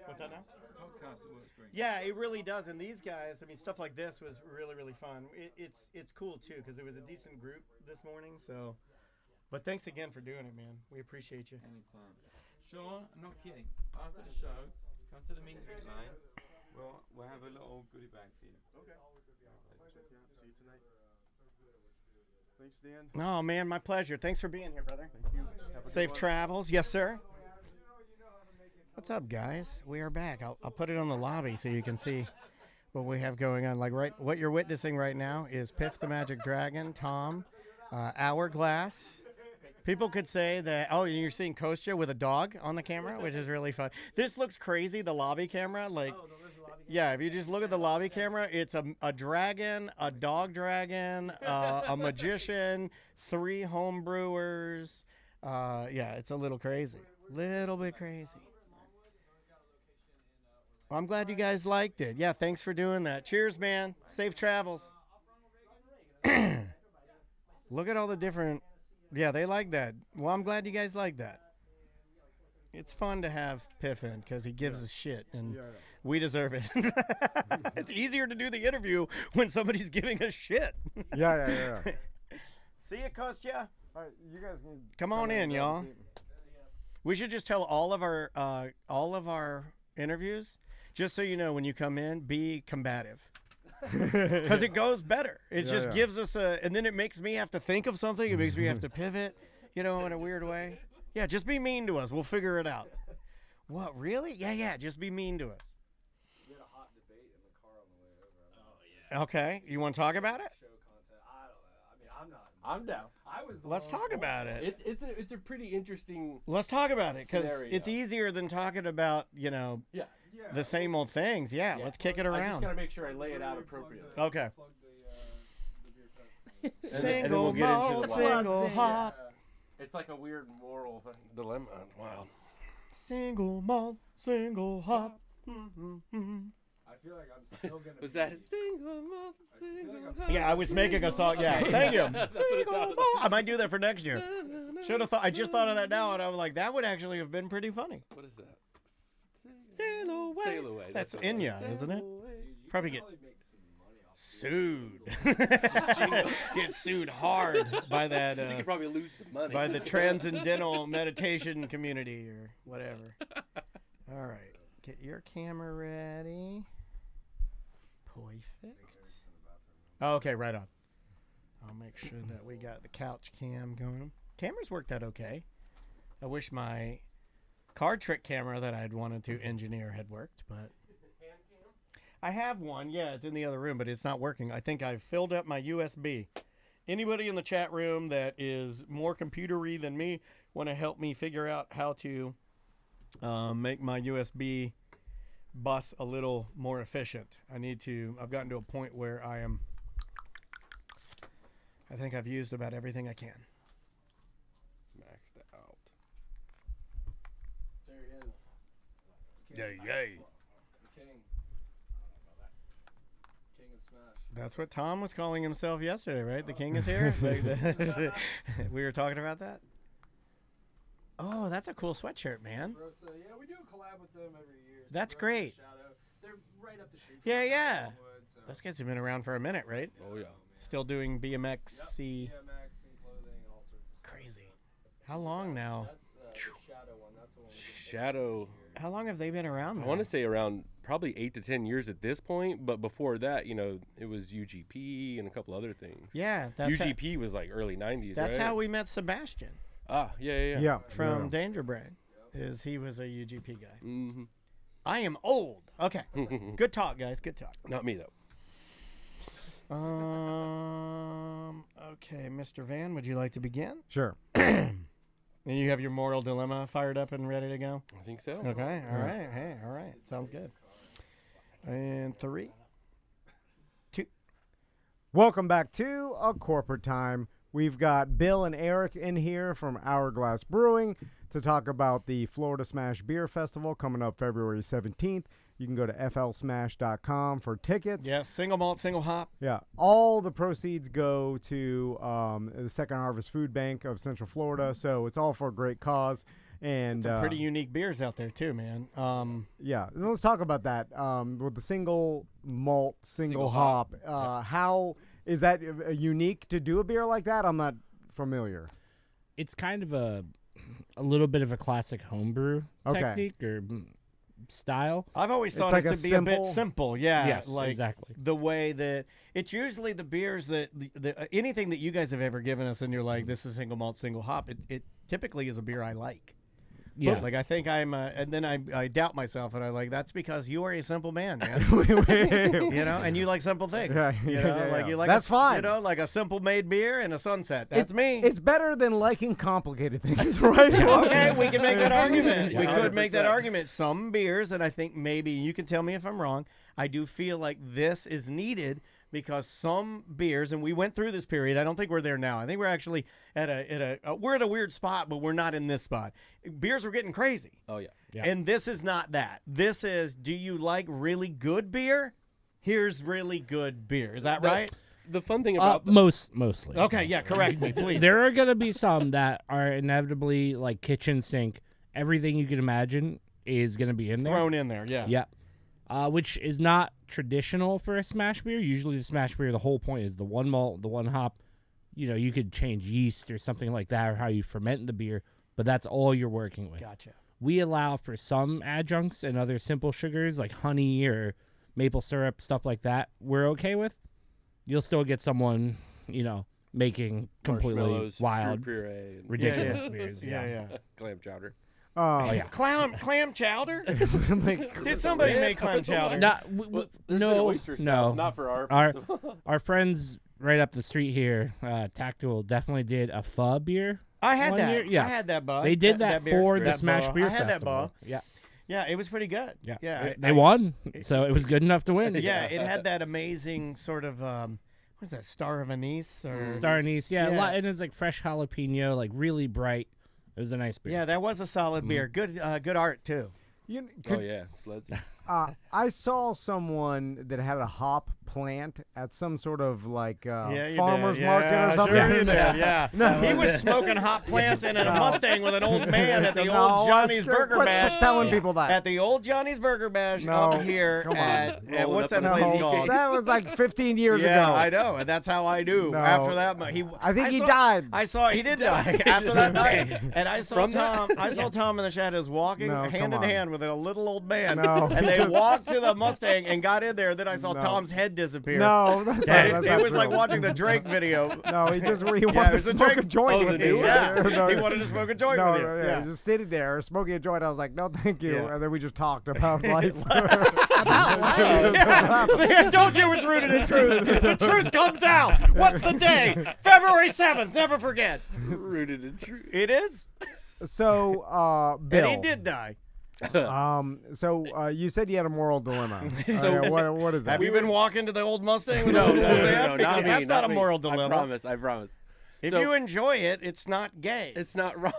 Speaker 2: What's that now?
Speaker 4: Podcast, it works great.
Speaker 2: Yeah, it really does. And these guys, I mean, stuff like this was really, really fun. It's cool too because it was a decent group this morning. So, but thanks again for doing it, man. We appreciate you.
Speaker 4: Anytime. Sean, I'm not kidding. After the show, come to the meet and greet line. We'll have a little goodie bag for you.
Speaker 6: Okay. Check you out. See you tonight. Thanks, Dan.
Speaker 2: Oh man, my pleasure. Thanks for being here, brother.
Speaker 6: Thank you.
Speaker 2: Safe travels, yes, sir. What's up, guys? We are back. I'll put it on the lobby so you can see what we have going on. Like what you're witnessing right now is Piff the Magic Dragon, Tom, Hourglass. People could say that, oh, you're seeing Kostya with a dog on the camera, which is really fun. This looks crazy, the lobby camera. Like, yeah, if you just look at the lobby camera, it's a dragon, a dog dragon, a magician, 3 homebrewers. Yeah, it's a little crazy. Little bit crazy. Well, I'm glad you guys liked it. Yeah, thanks for doing that. Cheers, man. Safe travels. Look at all the different... Yeah, they like that. Well, I'm glad you guys like that. It's fun to have Piff in because he gives us shit, and we deserve it. It's easier to do the interview when somebody's giving us shit.
Speaker 1: Yeah.
Speaker 2: See ya, Kostya.
Speaker 1: All right, you guys can
Speaker 2: Come on in, y'all. We should just tell all of our interviews, just so you know, when you come in, be combative. Because it goes better. It just gives us and then it makes me have to think of something. It makes me have to pivot, you know, in a weird way. Yeah, just be mean to us. We'll figure it out. What, really? Yeah, just be mean to us.
Speaker 6: We had a hot debate in the car on the way over. Oh, yeah.
Speaker 2: Okay, you want to talk about it?
Speaker 6: Show content. I don't know. I mean, I'm down. I was.
Speaker 2: Let's talk about it.
Speaker 6: It's a pretty interesting.
Speaker 2: Let's talk about it, because
Speaker 6: scenario.
Speaker 2: it's easier than talking about, you know, the same old things. Yeah, let's kick it
Speaker 6: I just
Speaker 2: around.
Speaker 6: gotta make sure I lay it out appropriately.
Speaker 2: Okay.
Speaker 6: The beer fest.
Speaker 2: Single
Speaker 4: then we'll get into
Speaker 2: malt,
Speaker 4: the
Speaker 2: single hop.
Speaker 6: It's like a weird moral dilemma. Wow.
Speaker 2: Single malt, single hop.
Speaker 6: I feel like I'm still gonna.
Speaker 7: Was that single malt, single hop?
Speaker 2: Yeah, I was making a song. Yeah, thank you.
Speaker 7: That's what it sounded
Speaker 2: I might do that for next year. Should have thought. I just thought of that now, and I was like, that would actually have been pretty funny.
Speaker 7: What is that?
Speaker 2: Sail away.
Speaker 7: Sail away.
Speaker 2: That's
Speaker 7: what it
Speaker 2: Enya,
Speaker 7: was.
Speaker 2: isn't it?
Speaker 6: Dude, you
Speaker 2: Probably
Speaker 6: could
Speaker 2: get
Speaker 6: make some money off
Speaker 2: sued. Get sued hard by that.
Speaker 7: You could probably lose some money.
Speaker 2: By the transcendental meditation community or whatever. All right, get your camera ready. Perfect. Okay, right on. I'll make sure that we got the couch cam going. Cameras worked out okay. I wish my card trick camera that I'd wanted to engineer had worked, but I have one. Yeah, it's in the other room, but it's not working. I think I've filled up my USB. Anybody in the chat room that is more computery than me want to help me figure out how to make my USB bus a little more efficient? I've gotten to a point where I think I've used about everything I can.
Speaker 7: Maxed out.
Speaker 6: There he is.
Speaker 2: Yay.
Speaker 6: The king. King of Smash.
Speaker 2: That's what Tom was calling himself yesterday, right? The king is here. We were talking about that. Oh, that's a cool sweatshirt, man.
Speaker 6: Rosa, yeah, we do a collab with them every year. So
Speaker 2: That's
Speaker 6: Rosa
Speaker 2: great.
Speaker 6: Shadow, they're right up the street.
Speaker 2: Yeah,
Speaker 6: from us
Speaker 2: yeah.
Speaker 6: in Wildwood, so.
Speaker 2: Those guys have been around for a minute, right?
Speaker 7: Oh yeah.
Speaker 2: Still doing BMX-y.
Speaker 6: BMX and clothing and all sorts of stuff.
Speaker 2: Crazy. How long now?
Speaker 6: That's the Shadow one. That's the one.
Speaker 7: Shadow.
Speaker 2: How long have they been around
Speaker 7: I
Speaker 2: now?
Speaker 7: want to say around probably 8 to 10 years at this point, but before that, you know, it was UGP and a couple other things.
Speaker 2: Yeah, that's
Speaker 7: UGP was like early 90s,
Speaker 2: That's
Speaker 7: right?
Speaker 2: how we met Sebastian
Speaker 7: Yeah.
Speaker 2: from Danger Brain. He was a UGP guy.
Speaker 7: Mm-hmm.
Speaker 2: I am old. Okay. Good talk, guys. Good talk.
Speaker 7: Not me though.
Speaker 2: Okay, Mr. Van, would you like to begin?
Speaker 1: Sure.
Speaker 2: And you have your moral dilemma fired up and ready to go?
Speaker 7: I think so.
Speaker 2: Okay. All right. Hey, all right. Sounds good. And 3, 2.
Speaker 1: Welcome back to A Corporate Time We've got Bill and Eric in here from Hourglass Brewing to talk about the Florida Smash Beer Festival coming up February 17th. You can go to flsmash.com for tickets.
Speaker 2: Yeah, single malt, single hop.
Speaker 1: Yeah, all the proceeds go to the Second Harvest Food Bank of Central Florida, so it's all for a great cause. And
Speaker 2: Some pretty unique beers out there too, man.
Speaker 1: yeah, let's talk about that. With the single malt, single hop, how is that unique to do a beer like that? I'm not familiar.
Speaker 8: It's kind of a little bit of a classic homebrew technique or style.
Speaker 2: I've always thought
Speaker 1: like
Speaker 2: it
Speaker 1: a
Speaker 2: to be a bit
Speaker 1: simple-
Speaker 2: simple. Yeah,
Speaker 8: Yes,
Speaker 2: like
Speaker 8: exactly.
Speaker 2: the way that it's usually the beers that anything that you guys have ever given us, and you're like, this is single malt, single hop. It typically is a beer I like.
Speaker 8: Yeah.
Speaker 2: Like I think I'm, and then I doubt myself, and I'm like, that's because you are a simple man, man. You know, and you like simple things.
Speaker 1: Yeah,
Speaker 2: you
Speaker 1: yeah,
Speaker 2: know,
Speaker 1: yeah,
Speaker 2: like
Speaker 1: yeah.
Speaker 2: you like
Speaker 1: That's fine.
Speaker 2: You know, like a simple made beer and a sunset. That's me.
Speaker 1: It's better than liking complicated things, right?
Speaker 2: Okay, we can make that argument. We
Speaker 7: Yeah,
Speaker 2: could make that
Speaker 7: 100%.
Speaker 2: argument. Some beers, and I think maybe you can tell me if I'm wrong, I do feel like this is needed because some beers, and we went through this period. I don't think we're there now. I think we're actually we're at a weird spot, but we're not in this spot. Beers are getting crazy.
Speaker 7: Oh yeah.
Speaker 8: Yeah.
Speaker 2: And this is not that. This is, do you like really good beer? Here's really good beer. Is that right?
Speaker 7: The fun thing about
Speaker 8: Mostly.
Speaker 2: Okay, yeah, correct me, please.
Speaker 8: There are gonna be some that are inevitably like kitchen sink. Everything you can imagine is gonna be in there.
Speaker 2: Thrown in there, yeah.
Speaker 8: Yeah. Which is not traditional for a smash beer. Usually the smash beer, the whole point is the one malt, the one hop. You know, you could change yeast or something like that or how you ferment the beer, but that's all you're working with.
Speaker 2: Gotcha.
Speaker 8: We allow for some adjuncts and other simple sugars like honey or maple syrup, stuff like that. We're okay with. You'll still get someone, you know, making completely
Speaker 7: marshmallows,
Speaker 8: wild,
Speaker 7: fruit puree, and
Speaker 8: ridiculous beers.
Speaker 2: Yeah.
Speaker 7: clam chowder.
Speaker 8: Oh, yeah.
Speaker 2: Clam chowder? Did somebody make clam chowder?
Speaker 8: Not,
Speaker 7: Well, there's been
Speaker 8: no,
Speaker 7: oyster sauce,
Speaker 8: no.
Speaker 7: not for our
Speaker 8: Our-
Speaker 7: festival.
Speaker 8: Our friends right up the street here, Tactical, definitely did a pho beer.
Speaker 2: I had
Speaker 8: One
Speaker 2: that.
Speaker 8: year? Yes.
Speaker 2: I had that, bud.
Speaker 8: They did that
Speaker 2: beer
Speaker 8: for
Speaker 2: for
Speaker 8: the
Speaker 2: that
Speaker 8: Smash
Speaker 2: bar.
Speaker 8: Beer
Speaker 2: I had
Speaker 8: Festival.
Speaker 2: that bar.
Speaker 8: Yeah,
Speaker 2: Yeah, it was pretty good.
Speaker 8: yeah.
Speaker 2: Yeah.
Speaker 8: They won, so it was good enough to win.
Speaker 2: Yeah, it had that amazing sort of, what's that, Star of Anise? Or...
Speaker 8: Star anise, yeah,
Speaker 2: Yeah.
Speaker 8: A lot, and it was like fresh jalapeno, like really bright. It was a nice beer.
Speaker 2: Yeah, that was a solid beer. Good art, too.
Speaker 7: Oh yeah, Sleds.
Speaker 1: I saw someone that had a hop plant at some sort of like
Speaker 2: You
Speaker 1: farmer's
Speaker 2: did.
Speaker 1: market
Speaker 2: Yeah,
Speaker 1: or something.
Speaker 2: Sure you did, yeah.
Speaker 1: No.
Speaker 2: He was smoking hot plants and in a Mustang with an old man at the
Speaker 1: No,
Speaker 2: old Johnny's
Speaker 1: quit
Speaker 2: Burger Bash.
Speaker 1: telling people that.
Speaker 2: At the old Johnny's Burger Bash
Speaker 1: No,
Speaker 2: up here
Speaker 1: come on.
Speaker 2: at
Speaker 7: Rolling
Speaker 2: what's
Speaker 7: up
Speaker 2: that
Speaker 7: in a
Speaker 2: place
Speaker 7: CK.
Speaker 2: called?
Speaker 1: That was like 15 years
Speaker 2: Yeah,
Speaker 1: ago.
Speaker 2: I know, and that's how I knew.
Speaker 1: No.
Speaker 2: After that,
Speaker 1: I think he died.
Speaker 2: I saw he did die after that night, and I saw
Speaker 7: From that?
Speaker 2: Tom. I saw Tom in the shadows walking
Speaker 1: No,
Speaker 2: hand
Speaker 1: come
Speaker 2: in
Speaker 1: on.
Speaker 2: hand with a little old man,
Speaker 1: No.
Speaker 2: and they walked to the Mustang and got in there. Then I saw
Speaker 1: No.
Speaker 2: Tom's head disappear.
Speaker 1: No, that's not,
Speaker 2: And
Speaker 1: that's
Speaker 2: it
Speaker 1: not
Speaker 2: was like
Speaker 1: true.
Speaker 2: watching the Drake video.
Speaker 1: No, he just he
Speaker 2: Yeah,
Speaker 1: wanted
Speaker 2: it
Speaker 1: to
Speaker 2: was a
Speaker 1: smoke a
Speaker 2: drink.
Speaker 1: joint
Speaker 7: Oh,
Speaker 1: with
Speaker 7: the
Speaker 1: me.
Speaker 7: new-
Speaker 2: Yeah,
Speaker 1: No,
Speaker 2: he wanted to smoke a joint
Speaker 1: no,
Speaker 2: with you.
Speaker 1: no,
Speaker 2: Yeah.
Speaker 1: just sitting there smoking a joint. I was like, no, thank you.
Speaker 2: Yeah.
Speaker 1: And then we just talked about life.
Speaker 3: About life.
Speaker 2: Yeah. See, I told you it was rooted in truth. The truth comes out. What's the day? February 7th. Never forget.
Speaker 7: Rooted in truth.
Speaker 2: It is.
Speaker 1: So, Bill.
Speaker 2: And he did die.
Speaker 1: So you said you had a moral dilemma.
Speaker 7: So-
Speaker 1: what is that?
Speaker 2: Have you been walking to the old Mustang with
Speaker 7: No,
Speaker 2: the
Speaker 7: no,
Speaker 2: old
Speaker 7: no,
Speaker 2: man?
Speaker 7: no,
Speaker 2: Because
Speaker 7: not me.
Speaker 2: that's not a
Speaker 7: me.
Speaker 2: moral dilemma.
Speaker 7: I promise.
Speaker 2: If
Speaker 7: So-
Speaker 2: you enjoy it, it's not gay.
Speaker 7: It's not wrong.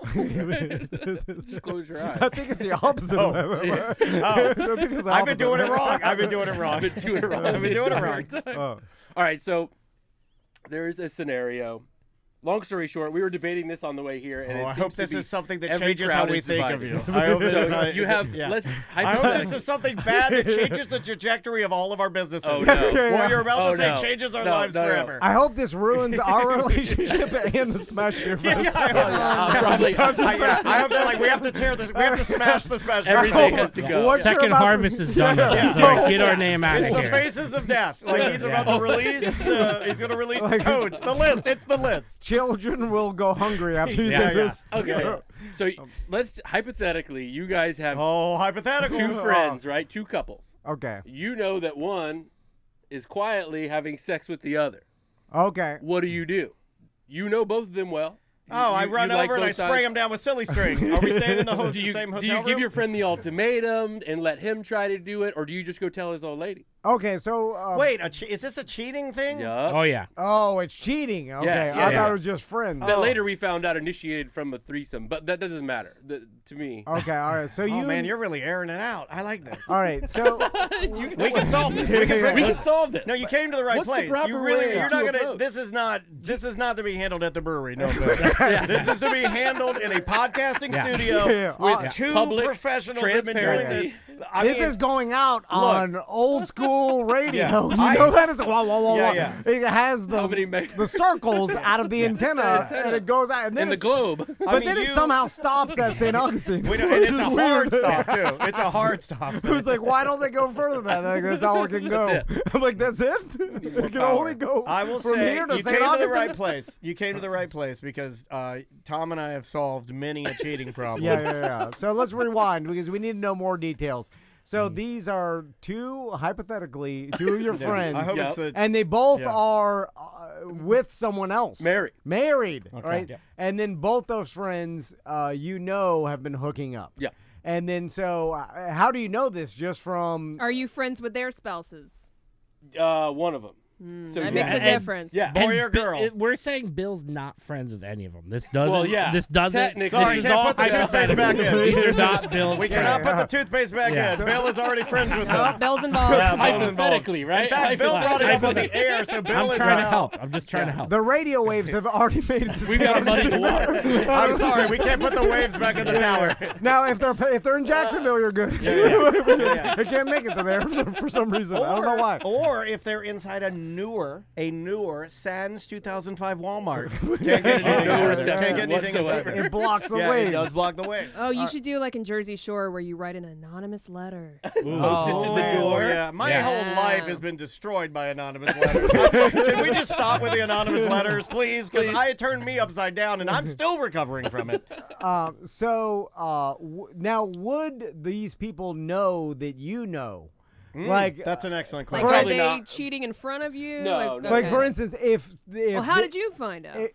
Speaker 7: Just close your eyes.
Speaker 1: I think it's the opposite.
Speaker 2: Oh.
Speaker 1: of that.
Speaker 2: Oh.
Speaker 1: I think it's the
Speaker 2: I've been doing it
Speaker 1: opposite.
Speaker 2: wrong. I've been doing it wrong.
Speaker 7: I've been doing it wrong.
Speaker 2: I've been doing it
Speaker 7: the
Speaker 2: wrong.
Speaker 7: entire time.
Speaker 1: Oh.
Speaker 7: All right, so there's a scenario. Long story short, we were debating this on the way here, and
Speaker 2: Oh,
Speaker 7: it
Speaker 2: I
Speaker 7: seems
Speaker 2: hope
Speaker 7: to
Speaker 2: this
Speaker 7: be
Speaker 2: is something that
Speaker 7: every
Speaker 2: changes how
Speaker 7: crowd
Speaker 2: we
Speaker 7: is
Speaker 2: think of
Speaker 7: divided.
Speaker 2: you. I hope this
Speaker 7: So
Speaker 2: is,
Speaker 7: you have.
Speaker 2: yeah.
Speaker 7: Let's.
Speaker 2: I hope this is something bad that changes the trajectory of all of our businesses.
Speaker 7: Oh, no.
Speaker 2: What you're about
Speaker 7: Oh,
Speaker 2: to say
Speaker 7: no.
Speaker 2: changes our
Speaker 7: No,
Speaker 2: lives
Speaker 7: no, no.
Speaker 2: forever.
Speaker 1: I hope this ruins our relationship and the Smash Beer Fest.
Speaker 7: Probably.
Speaker 2: I hope that we have to tear this. We have to smash the smash.
Speaker 7: Everything has to go.
Speaker 1: What you're
Speaker 8: Second
Speaker 1: about to-
Speaker 8: harvest is done.
Speaker 1: Yeah.
Speaker 8: So get our name out
Speaker 2: It's
Speaker 8: of
Speaker 2: the
Speaker 8: here.
Speaker 2: faces of death. Like he's about to release the. He's going to release the codes. The list. It's the list.
Speaker 1: Children will go hungry after you
Speaker 2: Yeah,
Speaker 1: say
Speaker 2: yeah.
Speaker 1: this.
Speaker 7: Okay. So let's hypothetically, you guys have
Speaker 2: Oh, hypothetical.
Speaker 7: two friends, right? Two couples.
Speaker 1: Okay.
Speaker 7: You know that one is quietly having sex with the other.
Speaker 1: Okay.
Speaker 7: What do? You know both of them well.
Speaker 2: Oh, I run
Speaker 7: like
Speaker 2: over and I
Speaker 7: both
Speaker 2: spray
Speaker 7: sides.
Speaker 2: him down with silly string. Are we staying in the
Speaker 7: Do you
Speaker 2: same hotel
Speaker 7: do you
Speaker 2: room?
Speaker 7: give your friend the ultimatum and let him try to do it, or do you just go tell his old lady?
Speaker 1: Okay, so
Speaker 2: Wait, is this a cheating thing?
Speaker 7: Yeah.
Speaker 8: Oh yeah.
Speaker 1: Oh, it's cheating. Okay,
Speaker 7: Yes,
Speaker 1: I
Speaker 7: yeah.
Speaker 1: thought it was just friends.
Speaker 7: That later we found out initiated from a threesome, but that doesn't matter to me.
Speaker 1: Okay, all right. So you,
Speaker 2: Oh man, you're really airing it out. I like this.
Speaker 1: all right. So
Speaker 2: We can solve this. We can fix
Speaker 7: We
Speaker 2: this.
Speaker 7: can solve this.
Speaker 2: No, you came to the right
Speaker 7: What's the
Speaker 2: place.
Speaker 7: proper
Speaker 2: You really,
Speaker 7: way
Speaker 2: you're
Speaker 7: to
Speaker 2: not gonna.
Speaker 7: approach?
Speaker 2: This is not to be handled at the brewery. No, Bill. This is to be handled in a podcasting studio
Speaker 1: Yeah.
Speaker 2: with
Speaker 1: Yeah.
Speaker 2: two
Speaker 7: Public
Speaker 2: professionals that have been doing this.
Speaker 7: transparency.
Speaker 1: this is going out on old school radio.
Speaker 2: Yeah.
Speaker 1: You know that it's wah, wah, wah,
Speaker 2: Yeah,
Speaker 1: wah.
Speaker 2: yeah.
Speaker 1: It has
Speaker 7: How many
Speaker 1: the circles out of the antenna, and it goes out, and then
Speaker 7: In the
Speaker 1: it's-
Speaker 7: globe.
Speaker 1: But then it somehow stops at St. Augustine.
Speaker 2: We don't, and
Speaker 1: which
Speaker 2: it's
Speaker 1: is
Speaker 2: a
Speaker 1: weird.
Speaker 2: hard stop too. It's a hard stop.
Speaker 1: It was like, why don't they go further than that? Like, that's all it can go.
Speaker 7: That's
Speaker 1: I'm like, that's it? You can only go
Speaker 2: I will
Speaker 1: from
Speaker 2: say
Speaker 1: here to
Speaker 2: you
Speaker 1: St.
Speaker 2: came to the
Speaker 1: Augustine?
Speaker 2: right place. You came to the right place because Tom and I have solved many a cheating problem.
Speaker 1: Yeah. So let's rewind because we need to know more details. So these are hypothetically, two of your friends.
Speaker 2: I hope
Speaker 7: Yep.
Speaker 2: it's the.
Speaker 1: And they both
Speaker 2: Yeah.
Speaker 1: are with someone else.
Speaker 7: Married.
Speaker 1: Right?
Speaker 8: Yeah.
Speaker 1: And then both those friends, have been hooking up.
Speaker 7: Yeah.
Speaker 1: And then how do you know this? Just from...
Speaker 3: Are you friends with their spouses?
Speaker 7: One of them. So
Speaker 3: That
Speaker 7: yeah.
Speaker 3: makes a
Speaker 8: And-
Speaker 3: difference.
Speaker 7: Yeah.
Speaker 2: Boy or girl?
Speaker 8: We're saying Bill's not friends with any of them. This doesn't.
Speaker 7: Well, yeah.
Speaker 8: This doesn't.
Speaker 7: Technically.
Speaker 2: Sorry,
Speaker 8: this
Speaker 2: you
Speaker 8: is
Speaker 2: can't
Speaker 8: all
Speaker 2: put the toothpaste back in.
Speaker 8: These are not Bill's.
Speaker 2: We
Speaker 8: friends.
Speaker 2: cannot put the toothpaste back
Speaker 8: Yeah.
Speaker 2: in. Bill is already friends with them.
Speaker 3: Bill's involved.
Speaker 2: Yeah, Bill's
Speaker 7: Hypothetically, right?
Speaker 2: In fact, Bill brought it up on the air, so Bill
Speaker 8: I'm
Speaker 2: is
Speaker 8: trying to
Speaker 2: out.
Speaker 8: help. I'm just trying to help.
Speaker 1: The radio waves have already made it to
Speaker 7: We've got to muddy the water.
Speaker 2: I'm sorry, we can't put the waves back in the tower.
Speaker 1: Now, if they're in Jacksonville, you're good.
Speaker 2: Yeah.
Speaker 1: They can't make it to there for some reason. I don't know why.
Speaker 2: Or if they're inside a newer Sans 2005 Walmart. Can't get anything,
Speaker 7: No
Speaker 2: inside.
Speaker 7: reception
Speaker 2: Can't get anything inside
Speaker 7: whatsoever.
Speaker 2: there.
Speaker 1: It blocks the
Speaker 2: Yeah,
Speaker 1: waves.
Speaker 2: it does block the wave.
Speaker 3: Oh, you should do like in Jersey Shore where you write an anonymous letter.
Speaker 7: Posted to the door.
Speaker 2: Yeah, my
Speaker 8: Yeah.
Speaker 2: whole life has been destroyed by anonymous letters. Can we just stop with the anonymous letters, please? Because it turned me upside down, and I'm still recovering from it.
Speaker 1: Now, would these people know that you know?
Speaker 2: That's an excellent
Speaker 3: Like,
Speaker 2: question.
Speaker 3: are
Speaker 7: Probably
Speaker 3: they
Speaker 7: not.
Speaker 3: cheating in front of you?
Speaker 7: No, no.
Speaker 1: Like,
Speaker 3: okay.
Speaker 1: for instance, if
Speaker 3: Well, how did you find out?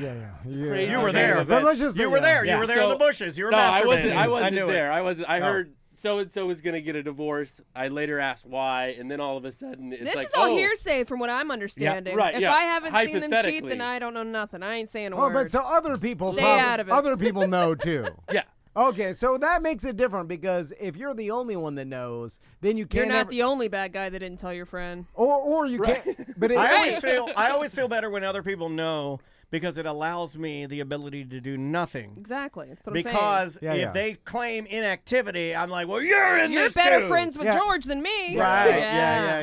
Speaker 1: Yeah.
Speaker 7: crazy.
Speaker 2: You were
Speaker 7: Okay,
Speaker 2: there.
Speaker 1: But let's just
Speaker 2: You
Speaker 1: say,
Speaker 2: were there.
Speaker 8: Yeah.
Speaker 2: You were there in the bushes. You were
Speaker 7: No, I
Speaker 2: masturbating.
Speaker 7: wasn't
Speaker 2: knew
Speaker 7: there.
Speaker 2: It.
Speaker 7: I heard so and so was gonna get a divorce. I later asked why, and then all of a sudden it's
Speaker 3: This
Speaker 7: like,
Speaker 3: is all
Speaker 7: oh,
Speaker 3: hearsay from what I'm understanding.
Speaker 7: right,
Speaker 3: If
Speaker 7: yeah.
Speaker 3: I haven't seen them cheat,
Speaker 7: Hypothetically.
Speaker 3: then I don't know nothing. I ain't saying a
Speaker 1: Oh,
Speaker 3: word.
Speaker 1: but so other people,
Speaker 3: Stay out of it.
Speaker 1: other people know too.
Speaker 7: yeah.
Speaker 1: Okay, so that makes it different because if you're the only one that knows, then you
Speaker 3: You're
Speaker 1: can't.
Speaker 3: not the only bad guy that didn't tell your friend.
Speaker 1: or you can't. But
Speaker 2: I always feel better when other people know because it allows me the ability to do nothing.
Speaker 3: Exactly. That's what I'm
Speaker 2: Because
Speaker 1: Yeah,
Speaker 2: if
Speaker 1: yeah.
Speaker 2: they claim inactivity, I'm like, well, you're in
Speaker 3: saying. You're
Speaker 2: this
Speaker 3: better
Speaker 2: too.
Speaker 3: friends with
Speaker 1: Yeah.
Speaker 3: George than me.
Speaker 2: Right?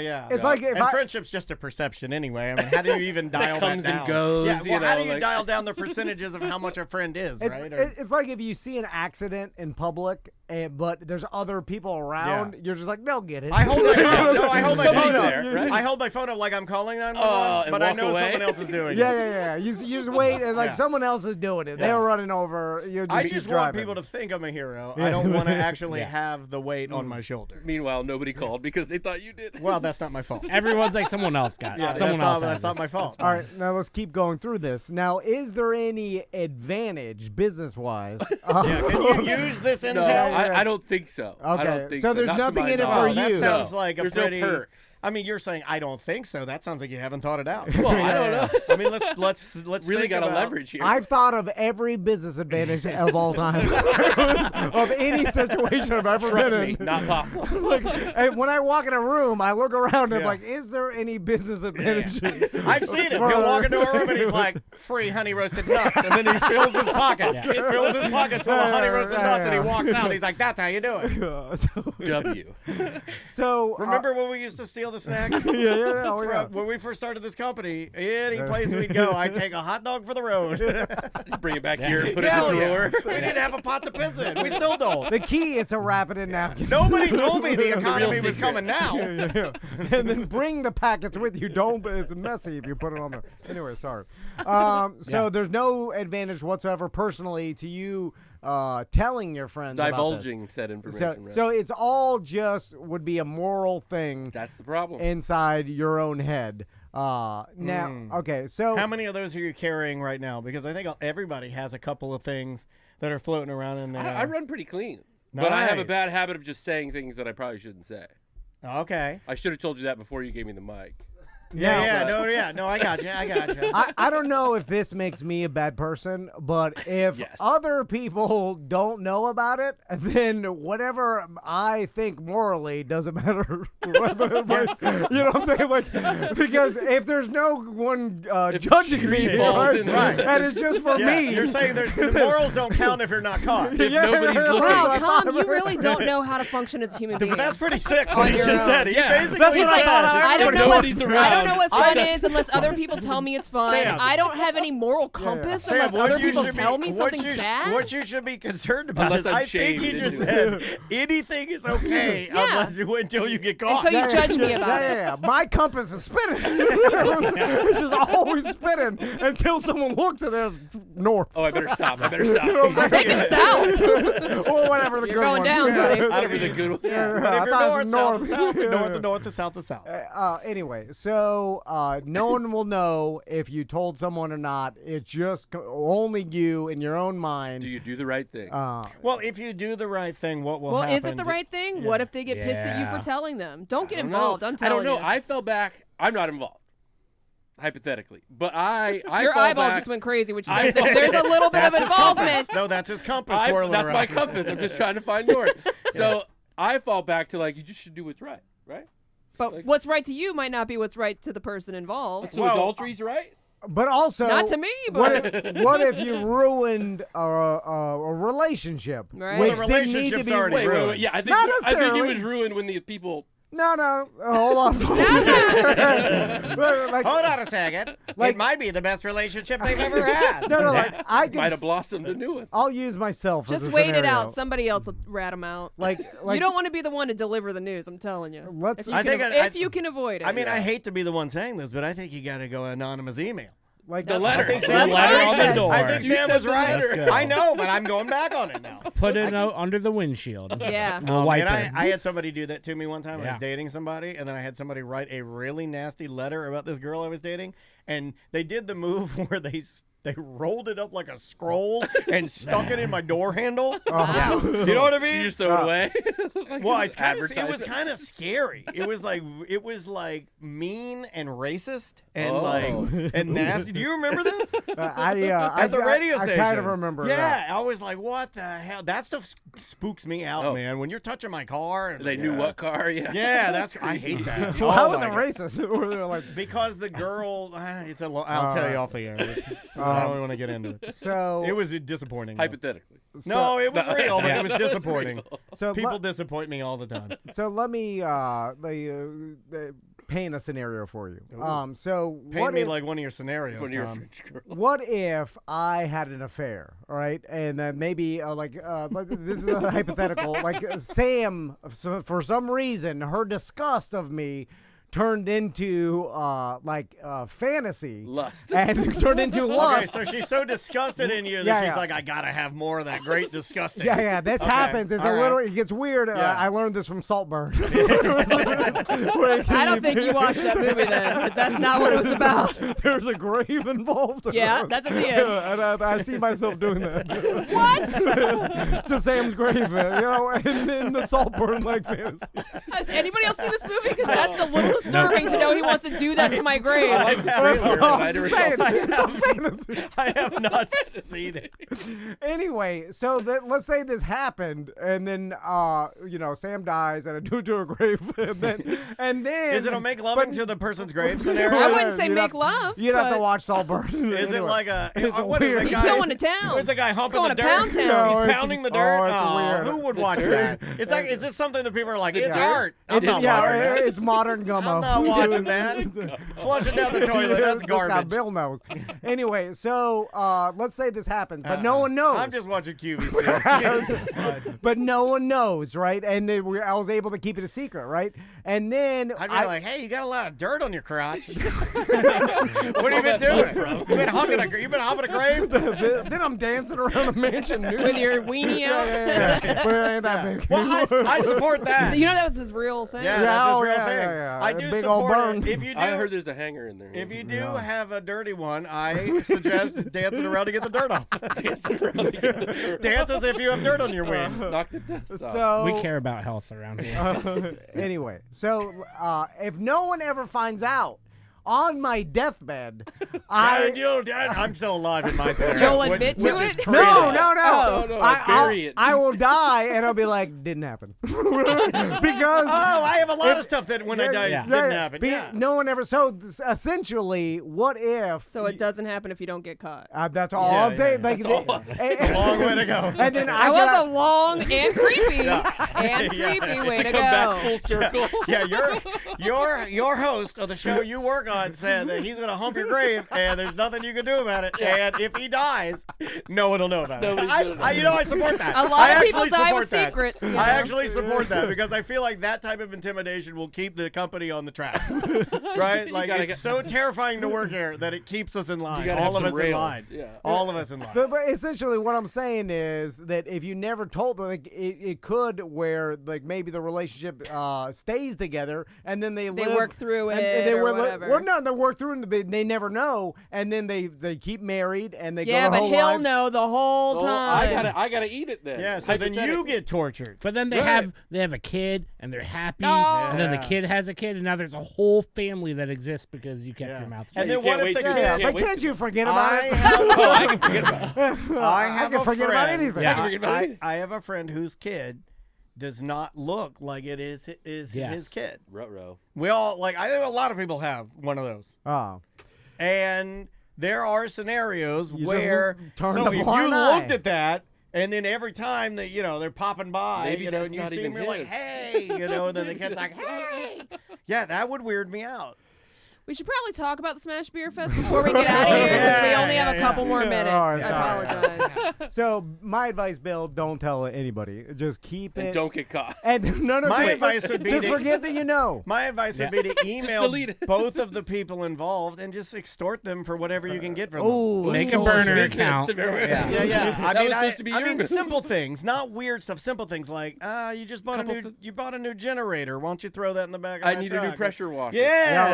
Speaker 2: Yeah.
Speaker 1: It's like if
Speaker 2: and
Speaker 1: I-
Speaker 2: friendship's just a perception anyway. I mean, how do you even dial
Speaker 7: comes
Speaker 2: that
Speaker 7: and
Speaker 2: down?
Speaker 7: goes,
Speaker 2: Yeah,
Speaker 7: you
Speaker 2: well, how
Speaker 7: know,
Speaker 2: do you
Speaker 7: like-
Speaker 2: dial down the percentages of how much a friend is, right? Or-
Speaker 1: It's like if you see an accident in public, but there's other people around, you're just like, they'll get it.
Speaker 2: I hold my phone. No, I hold my
Speaker 7: Somebody's
Speaker 2: phone up.
Speaker 7: there, right?
Speaker 2: I hold my phone up like I'm calling 911,
Speaker 7: and
Speaker 2: but I
Speaker 7: walk
Speaker 2: know
Speaker 7: away?
Speaker 2: someone else is doing
Speaker 1: Yeah,
Speaker 2: it.
Speaker 1: yeah. You just wait, and like
Speaker 2: Yeah.
Speaker 1: someone else is doing it. They're running over. You just
Speaker 2: I
Speaker 1: keep
Speaker 2: just want
Speaker 1: driving.
Speaker 2: people to think I'm a hero. I don't want to actually have the weight on my shoulders.
Speaker 7: Meanwhile, nobody called because they thought you did.
Speaker 2: Well, that's not my fault.
Speaker 8: Everyone's like someone else got it.
Speaker 2: Yeah,
Speaker 8: Someone else.
Speaker 2: that's not
Speaker 8: has
Speaker 2: my
Speaker 8: this.
Speaker 2: fault.
Speaker 1: All right, now let's keep going through this. Now, is there any advantage business-wise?
Speaker 2: Yeah, can you use this
Speaker 7: No,
Speaker 2: intel?
Speaker 7: I don't think so. I
Speaker 1: Okay,
Speaker 7: don't think
Speaker 1: so there's
Speaker 7: Not to
Speaker 1: nothing
Speaker 7: my
Speaker 1: in it for
Speaker 7: knowledge.
Speaker 2: that
Speaker 1: you.
Speaker 2: sounds like a
Speaker 7: There's
Speaker 2: pretty.
Speaker 7: no perks.
Speaker 2: I mean, you're saying I don't think so. That sounds like you haven't thought it out.
Speaker 7: Well, I don't know.
Speaker 2: I mean, let's
Speaker 7: Really
Speaker 2: think
Speaker 7: got to
Speaker 2: about-
Speaker 7: leverage here.
Speaker 1: I've thought of every business advantage of all time, of any situation I've ever
Speaker 7: Trust
Speaker 1: been
Speaker 7: me,
Speaker 1: in.
Speaker 7: not possible.
Speaker 1: And when I walk in a room, I look around and I'm
Speaker 2: Yeah.
Speaker 1: like, is there any business advantage?
Speaker 2: I've seen it. He'll walk into a room and he's like, free honey roasted nuts. And then he fills his pockets. He fills his pockets full of honey roasted nuts and he walks out. He's like, that's how you do it.
Speaker 7: W.
Speaker 1: So
Speaker 2: Remember when we used to steal the snacks?
Speaker 1: yeah. Oh, yeah.
Speaker 2: When we first started this company, any place we'd go, I'd take a hot dog for the road.
Speaker 7: Bring it back here and put
Speaker 2: Hell
Speaker 7: it in the
Speaker 2: yeah.
Speaker 7: drawer.
Speaker 2: We didn't have a pot to piss in. We still don't.
Speaker 1: The key is to wrap it in napkins.
Speaker 2: Nobody told me the economy was
Speaker 7: secret.
Speaker 2: coming now.
Speaker 1: And then bring the packets with you. Don't. It's messy if you put it on there. Anyway, sorry. So there's no advantage whatsoever personally to you telling your friends
Speaker 7: Divulging said
Speaker 1: about this.
Speaker 7: information. right?
Speaker 1: So it's all just would be a moral thing
Speaker 7: That's the problem.
Speaker 1: inside your own head. Now, okay, so
Speaker 2: How many of those are you carrying right now? Because I think everybody has a couple of things that are floating around in there.
Speaker 7: I run pretty clean. But I have a
Speaker 2: Nice.
Speaker 7: bad habit of just saying things that I probably shouldn't say.
Speaker 2: Okay.
Speaker 7: I should have told you that before you gave me the mic.
Speaker 2: Yeah. No, I got you.
Speaker 1: I don't know if this makes me a bad person, but if
Speaker 7: Yes.
Speaker 1: other people don't know about it, then whatever I think morally doesn't matter. You know what I'm saying? Like, because if there's no one
Speaker 7: If
Speaker 1: judging me,
Speaker 7: tree falls
Speaker 1: right,
Speaker 7: in the-
Speaker 1: and it's just for me.
Speaker 2: You're saying the morals don't count if you're not caught.
Speaker 7: If nobody's looking.
Speaker 3: Wow, Tom, you really don't know how to function as a human being.
Speaker 2: But that's pretty sick.
Speaker 3: On
Speaker 2: What he
Speaker 3: your
Speaker 2: just
Speaker 3: own.
Speaker 2: said. He
Speaker 7: Yeah.
Speaker 2: basically
Speaker 1: That's
Speaker 3: He's
Speaker 1: what I
Speaker 3: like,
Speaker 1: thought.
Speaker 3: I don't
Speaker 7: When
Speaker 3: know
Speaker 7: nobody's
Speaker 3: what
Speaker 7: around.
Speaker 3: fun is unless other people tell me it's fun.
Speaker 2: Sam.
Speaker 3: I don't have any moral compass unless
Speaker 2: what
Speaker 3: other
Speaker 2: you
Speaker 3: people
Speaker 2: should
Speaker 3: tell
Speaker 2: be-
Speaker 3: me
Speaker 2: what
Speaker 3: something's
Speaker 2: you-
Speaker 3: bad.
Speaker 2: What you should be concerned about
Speaker 7: Unless
Speaker 2: is
Speaker 7: I'm
Speaker 2: I think he
Speaker 7: shamed
Speaker 2: just
Speaker 7: into
Speaker 2: said anything is okay
Speaker 3: Yeah.
Speaker 2: until you get caught.
Speaker 3: Until you judge me about
Speaker 1: Yeah. My compass is spinning. It's just always spinning until someone looks at this north
Speaker 7: Oh, I better stop.
Speaker 3: I'm thinking south.
Speaker 1: or whatever the
Speaker 3: You're
Speaker 1: good
Speaker 3: going
Speaker 1: one.
Speaker 3: down, buddy.
Speaker 7: Whatever the good one.
Speaker 1: Yeah,
Speaker 2: But
Speaker 1: I
Speaker 2: if you're
Speaker 1: thought it
Speaker 2: north,
Speaker 1: was
Speaker 2: south to south,
Speaker 1: Yeah.
Speaker 2: north to north to south to south.
Speaker 1: Anyway, so no one will know if you told someone or not. It's just only you in your own mind.
Speaker 7: Do you do the right thing?
Speaker 2: Well, if you do the right thing, what will
Speaker 3: Well,
Speaker 2: happen?
Speaker 3: is it the right thing? What if they get pissed at you
Speaker 8: Yeah.
Speaker 3: for telling them? Don't get
Speaker 7: I don't
Speaker 3: involved.
Speaker 7: know.
Speaker 3: I'm
Speaker 7: I
Speaker 3: telling
Speaker 7: don't know.
Speaker 3: you.
Speaker 7: I fell back. I'm not involved, hypothetically, but I
Speaker 3: Your
Speaker 7: fall
Speaker 3: eyeballs
Speaker 7: back.
Speaker 3: just went crazy, which
Speaker 7: I
Speaker 3: says that
Speaker 7: fall-
Speaker 3: there's a little bit of
Speaker 2: That's his
Speaker 3: involvement.
Speaker 2: compass. No, that's his compass swirling
Speaker 7: That's
Speaker 2: around.
Speaker 7: my compass. I'm just trying to find north. So I fall back to like you just should do what's right, right?
Speaker 3: But what's right to you might not be what's right to the person involved.
Speaker 7: So adultery's right.
Speaker 1: But also,
Speaker 3: Not to me,
Speaker 1: what
Speaker 3: but
Speaker 1: what if you ruined a relationship,
Speaker 3: Right.
Speaker 1: which
Speaker 3: Well,
Speaker 2: the
Speaker 1: didn't need to
Speaker 2: relationship's
Speaker 1: be
Speaker 2: already ruined.
Speaker 7: Yeah, I think
Speaker 1: Not
Speaker 7: I think it
Speaker 1: necessarily.
Speaker 7: was ruined when the people.
Speaker 1: No, hold on. Like,
Speaker 2: Hold on a second.
Speaker 1: Like-
Speaker 2: It might be the best relationship they've ever had.
Speaker 1: no, like I
Speaker 7: Might
Speaker 1: can.
Speaker 7: have blossomed a new one.
Speaker 1: I'll use myself. as
Speaker 3: just
Speaker 1: a
Speaker 3: wait it
Speaker 1: scenario.
Speaker 3: out. Somebody else will rat them out.
Speaker 1: Like
Speaker 3: You don't want to be the one to deliver the news. I'm telling you.
Speaker 1: Let's.
Speaker 3: If you,
Speaker 2: I
Speaker 3: can,
Speaker 2: think
Speaker 3: if you can avoid it.
Speaker 2: I mean, I hate to be the one saying this, but I think you got to go anonymous email.
Speaker 1: Like
Speaker 7: The letter.
Speaker 2: think
Speaker 7: The
Speaker 2: so.
Speaker 3: That's what
Speaker 8: letter
Speaker 3: I
Speaker 8: on the
Speaker 3: said.
Speaker 8: door.
Speaker 2: I think
Speaker 7: You
Speaker 2: Sam
Speaker 7: said
Speaker 2: was
Speaker 7: the
Speaker 2: right.
Speaker 8: letter. Let's go.
Speaker 2: I know, but I'm going back on it now.
Speaker 8: Put a note under the windshield.
Speaker 3: Yeah.
Speaker 8: We'll wipe
Speaker 2: man,
Speaker 8: it.
Speaker 2: I had somebody do that to me one time. I
Speaker 8: Yeah.
Speaker 2: was dating somebody, and then I had somebody write a really nasty letter about this girl I was dating, and they did the move where they rolled it up like a scroll and stuck it in my door handle.
Speaker 3: Wow.
Speaker 2: You know what I mean?
Speaker 7: You just throw it away.
Speaker 2: Well, it was
Speaker 7: Advertise.
Speaker 2: kind of scary. It was like mean and racist and
Speaker 7: Oh.
Speaker 2: and nasty. Do you remember this?
Speaker 1: At
Speaker 2: the radio
Speaker 1: I
Speaker 2: station.
Speaker 1: kind of remember.
Speaker 2: Yeah,
Speaker 1: that.
Speaker 2: I was like, what the hell? That stuff spooks me out,
Speaker 7: Oh.
Speaker 2: man. When you're touching my car, and,
Speaker 7: They knew what car. Yeah.
Speaker 2: Yeah, that's I hate that.
Speaker 1: Well, how
Speaker 2: Oh
Speaker 1: was
Speaker 2: my
Speaker 1: it
Speaker 2: God.
Speaker 1: racist? Or they're like,
Speaker 2: Because the girl, I'll tell you off the air. I don't want to get into it.
Speaker 1: so
Speaker 2: It was disappointing. though.
Speaker 7: Hypothetically.
Speaker 2: No, it was real, but
Speaker 8: Yeah.
Speaker 2: it was
Speaker 7: That was
Speaker 2: disappointing.
Speaker 7: real.
Speaker 1: so
Speaker 2: People
Speaker 1: let,
Speaker 2: disappoint me all the time.
Speaker 1: so let me paint a scenario for you. So
Speaker 2: Paint
Speaker 1: what
Speaker 2: me
Speaker 1: if,
Speaker 2: like one of your scenarios,
Speaker 7: When you're a
Speaker 2: Tom.
Speaker 7: French girl.
Speaker 1: what if I had an affair, all right, and then maybe like this is a hypothetical, like Sam, for some reason, her disgust of me turned into fantasy,
Speaker 7: Lust.
Speaker 1: and turned into
Speaker 2: Okay,
Speaker 1: lust.
Speaker 2: so she's so disgusted in you that
Speaker 1: Yeah,
Speaker 2: she's
Speaker 1: yeah.
Speaker 2: like, I gotta have more of that great disgusting.
Speaker 1: Yeah, this
Speaker 2: Okay,
Speaker 1: happens. It's
Speaker 2: all
Speaker 1: a
Speaker 2: right.
Speaker 1: little. It gets weird.
Speaker 2: Yeah.
Speaker 1: I learned this from Saltburn.
Speaker 3: I don't think you watched that movie then, because that's not what it was about.
Speaker 1: There's a grave involved.
Speaker 3: Yeah, that's at the end.
Speaker 1: And I see myself doing that.
Speaker 3: What?
Speaker 1: To Sam's grave, in the Saltburn like fantasy.
Speaker 3: Has anybody else seen this movie? Because that's a little disturbing to know he wants to do that to my grave.
Speaker 1: I'm just saying, it's a fantasy.
Speaker 2: I have not seen it.
Speaker 1: Anyway, so let's say this happened, and then Sam dies, and I do it to her grave, and then
Speaker 2: Is it a make loving to the person's grave scenario?
Speaker 3: I wouldn't say
Speaker 1: You'd
Speaker 3: make
Speaker 1: have-
Speaker 3: love.
Speaker 1: You'd have to
Speaker 3: but
Speaker 1: watch Saltburn.
Speaker 2: Is it like a
Speaker 1: It's
Speaker 2: what is
Speaker 1: weird.
Speaker 2: the
Speaker 3: He's
Speaker 2: guy?
Speaker 3: going to town.
Speaker 2: Who's the guy humping
Speaker 3: going
Speaker 2: the
Speaker 3: to
Speaker 2: dirt?
Speaker 3: Pound Town.
Speaker 1: No,
Speaker 2: He's
Speaker 1: it's-
Speaker 2: pounding the dirt.
Speaker 1: it's weird.
Speaker 2: Who would watch that? Is this something that people are like? It's
Speaker 1: Yeah.
Speaker 2: art. I'm not watching
Speaker 1: Yeah,
Speaker 2: that.
Speaker 1: it's modern gummo.
Speaker 2: I'm not watching that. Flush it down the toilet. That's
Speaker 1: This guy
Speaker 2: garbage.
Speaker 1: Bill knows. Anyway, so let's say this happens, but no one knows.
Speaker 2: I'm just watching QVC.
Speaker 1: But no one knows, right? And then I was able to keep it a secret, right? And then
Speaker 2: I'd be like, hey, you got a lot of dirt on your crotch. What have you been doing? You been humping a grave?
Speaker 1: then I'm dancing around the mansion nude.
Speaker 3: With your weenie out.
Speaker 1: But it ain't that big.
Speaker 2: Well, I support that.
Speaker 3: You know that was his real thing.
Speaker 2: Yeah, that's his
Speaker 1: oh,
Speaker 2: real
Speaker 1: yeah,
Speaker 2: thing.
Speaker 1: yeah, yeah.
Speaker 2: I do
Speaker 1: big old
Speaker 2: support
Speaker 1: burn.
Speaker 2: it. If you do,
Speaker 7: I heard there's a hanger in there.
Speaker 2: if you do
Speaker 1: Yeah.
Speaker 2: have a dirty one, I suggest dancing around to get the dirt off.
Speaker 7: dancing around to get the dirt.
Speaker 2: Dance as if you have dirt on your wing.
Speaker 7: Knock the dust off.
Speaker 1: So
Speaker 8: We care about health around here.
Speaker 1: anyway, so if no one ever finds out on my deathbed,
Speaker 2: I'm still alive in my scenario.
Speaker 3: You'll
Speaker 2: which-
Speaker 3: admit to
Speaker 2: which is
Speaker 3: it?
Speaker 2: crazy.
Speaker 1: No.
Speaker 3: Oh.
Speaker 7: No,
Speaker 1: I'll-
Speaker 7: bury it.
Speaker 1: I will die, and I'll be like, didn't happen, because
Speaker 2: Oh, I have a lot of stuff that when I die
Speaker 8: Yeah.
Speaker 2: didn't happen.
Speaker 1: Be-
Speaker 2: Yeah.
Speaker 1: No one ever. So essentially, what if?
Speaker 3: So it doesn't happen if you don't get caught.
Speaker 1: That's all
Speaker 2: Yeah,
Speaker 1: I'm saying.
Speaker 2: yeah,
Speaker 1: Like,
Speaker 7: that's all I'm saying.
Speaker 1: and,
Speaker 2: Long way to go.
Speaker 1: and then I
Speaker 3: That was
Speaker 1: got
Speaker 3: a long and creepy
Speaker 2: Yeah.
Speaker 3: and creepy way
Speaker 7: to
Speaker 3: to
Speaker 7: come back
Speaker 3: go.
Speaker 7: full circle.
Speaker 2: Yeah, your host of the show you work on said that he's gonna hump your grave, and there's nothing you can do about it. And if he dies, no one will know about it.
Speaker 7: Nobody's gonna know.
Speaker 2: I support that.
Speaker 3: A lot
Speaker 2: I
Speaker 3: of people
Speaker 2: actually
Speaker 3: die
Speaker 2: support
Speaker 3: with
Speaker 2: that.
Speaker 3: secrets. You know?
Speaker 2: I actually support that because I feel like that type of intimidation will keep the company on the track, right?
Speaker 7: You
Speaker 2: Like
Speaker 7: gotta
Speaker 2: it's
Speaker 7: get-
Speaker 2: so terrifying to work here that it keeps us in line.
Speaker 7: You gotta
Speaker 2: All
Speaker 7: have
Speaker 2: of
Speaker 7: some
Speaker 2: us in
Speaker 7: rails.
Speaker 2: line.
Speaker 7: Yeah.
Speaker 2: All of us in line.
Speaker 1: But essentially, what I'm saying is that if you never told, like, it could where like maybe the relationship stays together, and then they live,
Speaker 3: work through
Speaker 1: and
Speaker 3: it
Speaker 1: they
Speaker 3: or
Speaker 1: were
Speaker 3: whatever.
Speaker 1: Well, no, they work through it. They never know, and then they keep married and they
Speaker 3: Yeah,
Speaker 1: go their
Speaker 3: but
Speaker 1: whole
Speaker 3: he'll
Speaker 1: lives.
Speaker 3: know the whole
Speaker 7: Oh,
Speaker 3: time.
Speaker 7: I gotta eat it then.
Speaker 2: Yeah, so then you
Speaker 7: Hypothetically.
Speaker 2: get tortured.
Speaker 8: But then they
Speaker 7: Right.
Speaker 8: have a kid and they're happy,
Speaker 3: Oh.
Speaker 8: and then the
Speaker 2: Yeah.
Speaker 8: kid has a kid, and now there's a whole family that exists because you kept
Speaker 2: Yeah.
Speaker 8: your mouth
Speaker 2: And
Speaker 8: shut.
Speaker 2: then
Speaker 7: you
Speaker 2: what
Speaker 7: can't
Speaker 2: if
Speaker 7: wait
Speaker 2: the
Speaker 7: to-
Speaker 2: kid?
Speaker 1: Yeah,
Speaker 7: Yeah,
Speaker 1: but
Speaker 7: wait
Speaker 1: can't
Speaker 7: till-
Speaker 1: you forget about
Speaker 2: I
Speaker 1: it?
Speaker 2: have,
Speaker 7: Oh, I can forget about it.
Speaker 2: I
Speaker 1: I
Speaker 2: have
Speaker 1: can
Speaker 2: a
Speaker 1: forget about
Speaker 2: friend-
Speaker 1: anything.
Speaker 8: Yeah.
Speaker 7: I can forget about
Speaker 2: I,
Speaker 7: anything.
Speaker 2: I have a friend whose kid does not look like it is
Speaker 8: Yes.
Speaker 2: his kid.
Speaker 7: Ruh-roh.
Speaker 2: We all like. I think a lot of people have one of those,
Speaker 1: Oh,
Speaker 2: and there are scenarios
Speaker 1: You just
Speaker 2: where
Speaker 1: turn
Speaker 2: so
Speaker 1: the
Speaker 2: if you
Speaker 1: blind eye.
Speaker 2: looked at that. And then every time that they're popping by,
Speaker 7: Maybe
Speaker 2: and
Speaker 7: that's
Speaker 2: you
Speaker 7: not
Speaker 2: see
Speaker 7: even
Speaker 2: them, you're like,
Speaker 7: his.
Speaker 2: "Hey," and then the kid's like, "Hey," yeah, that would weird me out.
Speaker 3: We should probably talk about the Smash Beer Fest before we get out of here because we
Speaker 2: Yeah,
Speaker 3: only have a
Speaker 2: yeah,
Speaker 3: couple
Speaker 2: yeah.
Speaker 3: more
Speaker 1: Yeah,
Speaker 3: minutes.
Speaker 1: all right,
Speaker 3: I
Speaker 1: sorry.
Speaker 3: apologize.
Speaker 1: so my advice, Bill, don't tell anybody. Just keep
Speaker 7: And
Speaker 1: it.
Speaker 7: don't get caught.
Speaker 1: And no,
Speaker 2: My
Speaker 1: just,
Speaker 2: advice would be
Speaker 1: just
Speaker 2: to-
Speaker 1: forget that you know.
Speaker 2: My advice would be to email
Speaker 7: delete it.
Speaker 2: both of the people involved and just extort them for whatever you can get from them.
Speaker 1: Oh,
Speaker 8: Make a
Speaker 7: Ooh,
Speaker 8: burner
Speaker 7: business.
Speaker 8: account.
Speaker 2: Yeah, yeah.
Speaker 7: That was supposed to be your move.
Speaker 2: Simple things, not weird stuff. Simple things like, you just bought
Speaker 7: Couple
Speaker 2: you bought a new generator. Why don't you throw that in the back of
Speaker 7: I
Speaker 2: my
Speaker 7: need a new
Speaker 2: truck?
Speaker 7: pressure washer.
Speaker 2: Yeah,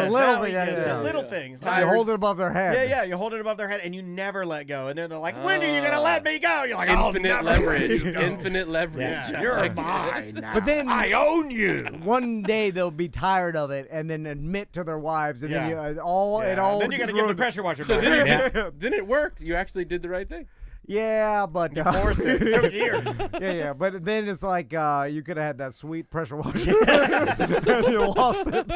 Speaker 1: Yeah, a little
Speaker 2: so
Speaker 1: thing, yeah,
Speaker 2: it's
Speaker 1: yeah.
Speaker 2: little
Speaker 7: Yeah.
Speaker 2: things.
Speaker 1: You
Speaker 2: Tires.
Speaker 1: hold it above their head.
Speaker 2: Yeah, yeah. You hold it above their head and you never let go. And then they're like, "When are you gonna let me go?" You're like,
Speaker 7: Infinite
Speaker 2: "I'll never let
Speaker 7: leverage.
Speaker 2: you go."
Speaker 7: Infinite leverage.
Speaker 2: Yeah, you're mine now.
Speaker 1: But then
Speaker 2: I own you.
Speaker 1: one day they'll be tired of it and then admit to their wives, and then
Speaker 2: Yeah.
Speaker 1: it all
Speaker 2: Then you gotta
Speaker 1: gets
Speaker 2: give the
Speaker 1: ruined.
Speaker 2: pressure washer
Speaker 7: So
Speaker 2: back.
Speaker 7: then, then it worked. You actually did the right thing.
Speaker 1: Yeah, but
Speaker 2: You forced it. It took years.
Speaker 1: yeah. But then it's like you could have had that sweet pressure washer. and you lost it.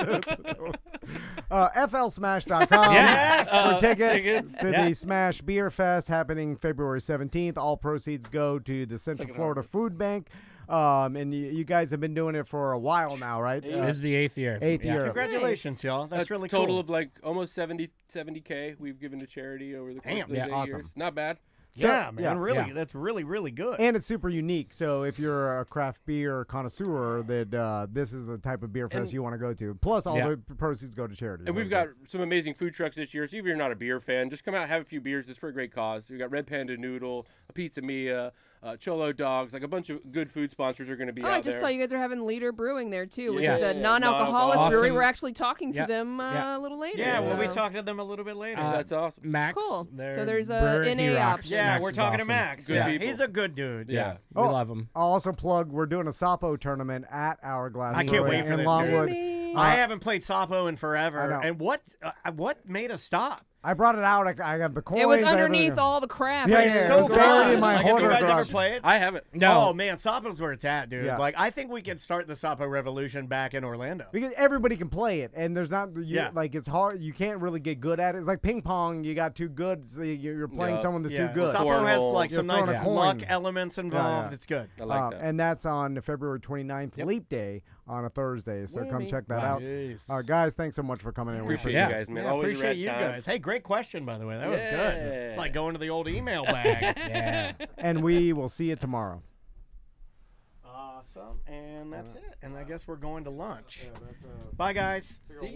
Speaker 1: FLSmash.com
Speaker 2: Yes!
Speaker 1: for tickets
Speaker 7: tickets.
Speaker 1: to
Speaker 8: Yeah.
Speaker 1: the Smash Beer Fest happening February 17th. All proceeds go to the Central Florida Food Bank. And you guys have been doing it for a while now, right?
Speaker 8: This is the 8th year.
Speaker 1: Eighth year.
Speaker 2: Congratulations, y'all. That's
Speaker 7: a
Speaker 2: really
Speaker 7: total
Speaker 2: cool.
Speaker 7: of like almost 70K we've given to charity over the course
Speaker 2: Damn,
Speaker 7: of those
Speaker 2: yeah,
Speaker 7: 8
Speaker 1: awesome.
Speaker 7: years. Not bad.
Speaker 2: Yeah, man.
Speaker 1: yeah.
Speaker 2: Really,
Speaker 8: Yeah.
Speaker 2: that's really, really good.
Speaker 1: And it's super unique. So if you're a craft beer connoisseur, that this is the type of beer fest
Speaker 7: And-
Speaker 1: you want to go to. Plus, all
Speaker 8: Yeah.
Speaker 1: the proceeds go to charity.
Speaker 7: And
Speaker 1: So
Speaker 7: we've got some amazing food trucks this year. So even if you're not a beer fan, just come out, have a few beers. It's for a great cause. We've got Red Panda Noodle, a Pizza Mia, Cholo Dogs. Like a bunch of good food sponsors are going to be
Speaker 3: Oh,
Speaker 7: out
Speaker 3: I just
Speaker 7: there.
Speaker 3: saw you guys are having Leader Brewing there too, which
Speaker 8: Yes.
Speaker 3: is a
Speaker 7: Yeah.
Speaker 3: non-alcoholic
Speaker 7: Non-alcoholic.
Speaker 3: brewery.
Speaker 8: Awesome.
Speaker 3: We're actually talking to
Speaker 8: Yeah.
Speaker 3: them
Speaker 8: Yeah.
Speaker 3: a little later.
Speaker 2: yeah, well, we
Speaker 3: so-
Speaker 2: talked to them a little bit later.
Speaker 8: Uh,
Speaker 7: That's awesome.
Speaker 8: Max.
Speaker 3: Cool.
Speaker 8: their
Speaker 3: So there's a
Speaker 8: brewer,
Speaker 3: NA
Speaker 8: he rocks.
Speaker 3: option.
Speaker 2: Yeah,
Speaker 8: Max
Speaker 2: we're
Speaker 8: is
Speaker 2: talking to
Speaker 8: awesome.
Speaker 2: Max.
Speaker 7: Good
Speaker 2: yeah,
Speaker 7: people.
Speaker 2: he's a good dude.
Speaker 7: Yeah.
Speaker 8: We love him.
Speaker 1: I'll also plug we're doing a Sapo tournament at Hourglass
Speaker 2: I can't
Speaker 1: Brewing
Speaker 2: wait for
Speaker 1: in
Speaker 2: this,
Speaker 1: Longwood.
Speaker 2: dude. I haven't played Sapo in
Speaker 1: I
Speaker 2: forever.
Speaker 1: know.
Speaker 2: And what made us stop?
Speaker 1: I brought it out. I have the coins.
Speaker 3: It was
Speaker 1: I have
Speaker 3: underneath
Speaker 1: everything.
Speaker 3: all the crap.
Speaker 1: Yeah,
Speaker 3: It
Speaker 1: yeah,
Speaker 3: was
Speaker 1: yeah.
Speaker 2: So
Speaker 1: It's buried
Speaker 2: fun.
Speaker 1: in my
Speaker 2: Like, have you
Speaker 1: hoarder
Speaker 2: guys ever
Speaker 1: garage.
Speaker 2: play it?
Speaker 7: I haven't.
Speaker 8: No.
Speaker 2: Oh man, Sapo's where it's at, dude.
Speaker 1: Yeah.
Speaker 2: Like I think we could start the Sapo revolution back in Orlando.
Speaker 1: Because everybody can play it, and there's not,
Speaker 2: Yeah.
Speaker 1: like it's hard. You can't really get good at it. It's like ping pong. You got too good, so you're playing
Speaker 7: Yeah.
Speaker 1: someone that's
Speaker 2: Yeah,
Speaker 1: too good.
Speaker 2: Sapo has
Speaker 7: Cornhole.
Speaker 2: like
Speaker 1: You're
Speaker 2: some nice
Speaker 1: throwing a coin.
Speaker 2: luck elements involved.
Speaker 1: yeah.
Speaker 2: It's good.
Speaker 7: I like that.
Speaker 1: And that's on February 29th,
Speaker 2: Yep.
Speaker 1: Leap Day on a Thursday. So come
Speaker 7: Whammy.
Speaker 1: check that
Speaker 8: Wow.
Speaker 1: out. Guys, thanks so much for coming in. We
Speaker 7: Appreciate
Speaker 8: Yeah.
Speaker 7: you guys, man.
Speaker 2: Yeah,
Speaker 7: Always a
Speaker 2: appreciate
Speaker 7: rad
Speaker 2: you
Speaker 7: time.
Speaker 2: guys. Hey, great question by the way. That was good.
Speaker 7: Yeah.
Speaker 2: It's like going to the old email bag.
Speaker 8: Yeah.
Speaker 1: And we will see you tomorrow.
Speaker 2: Awesome. And that's it. And I guess we're going to lunch. Bye guys.
Speaker 7: See ya.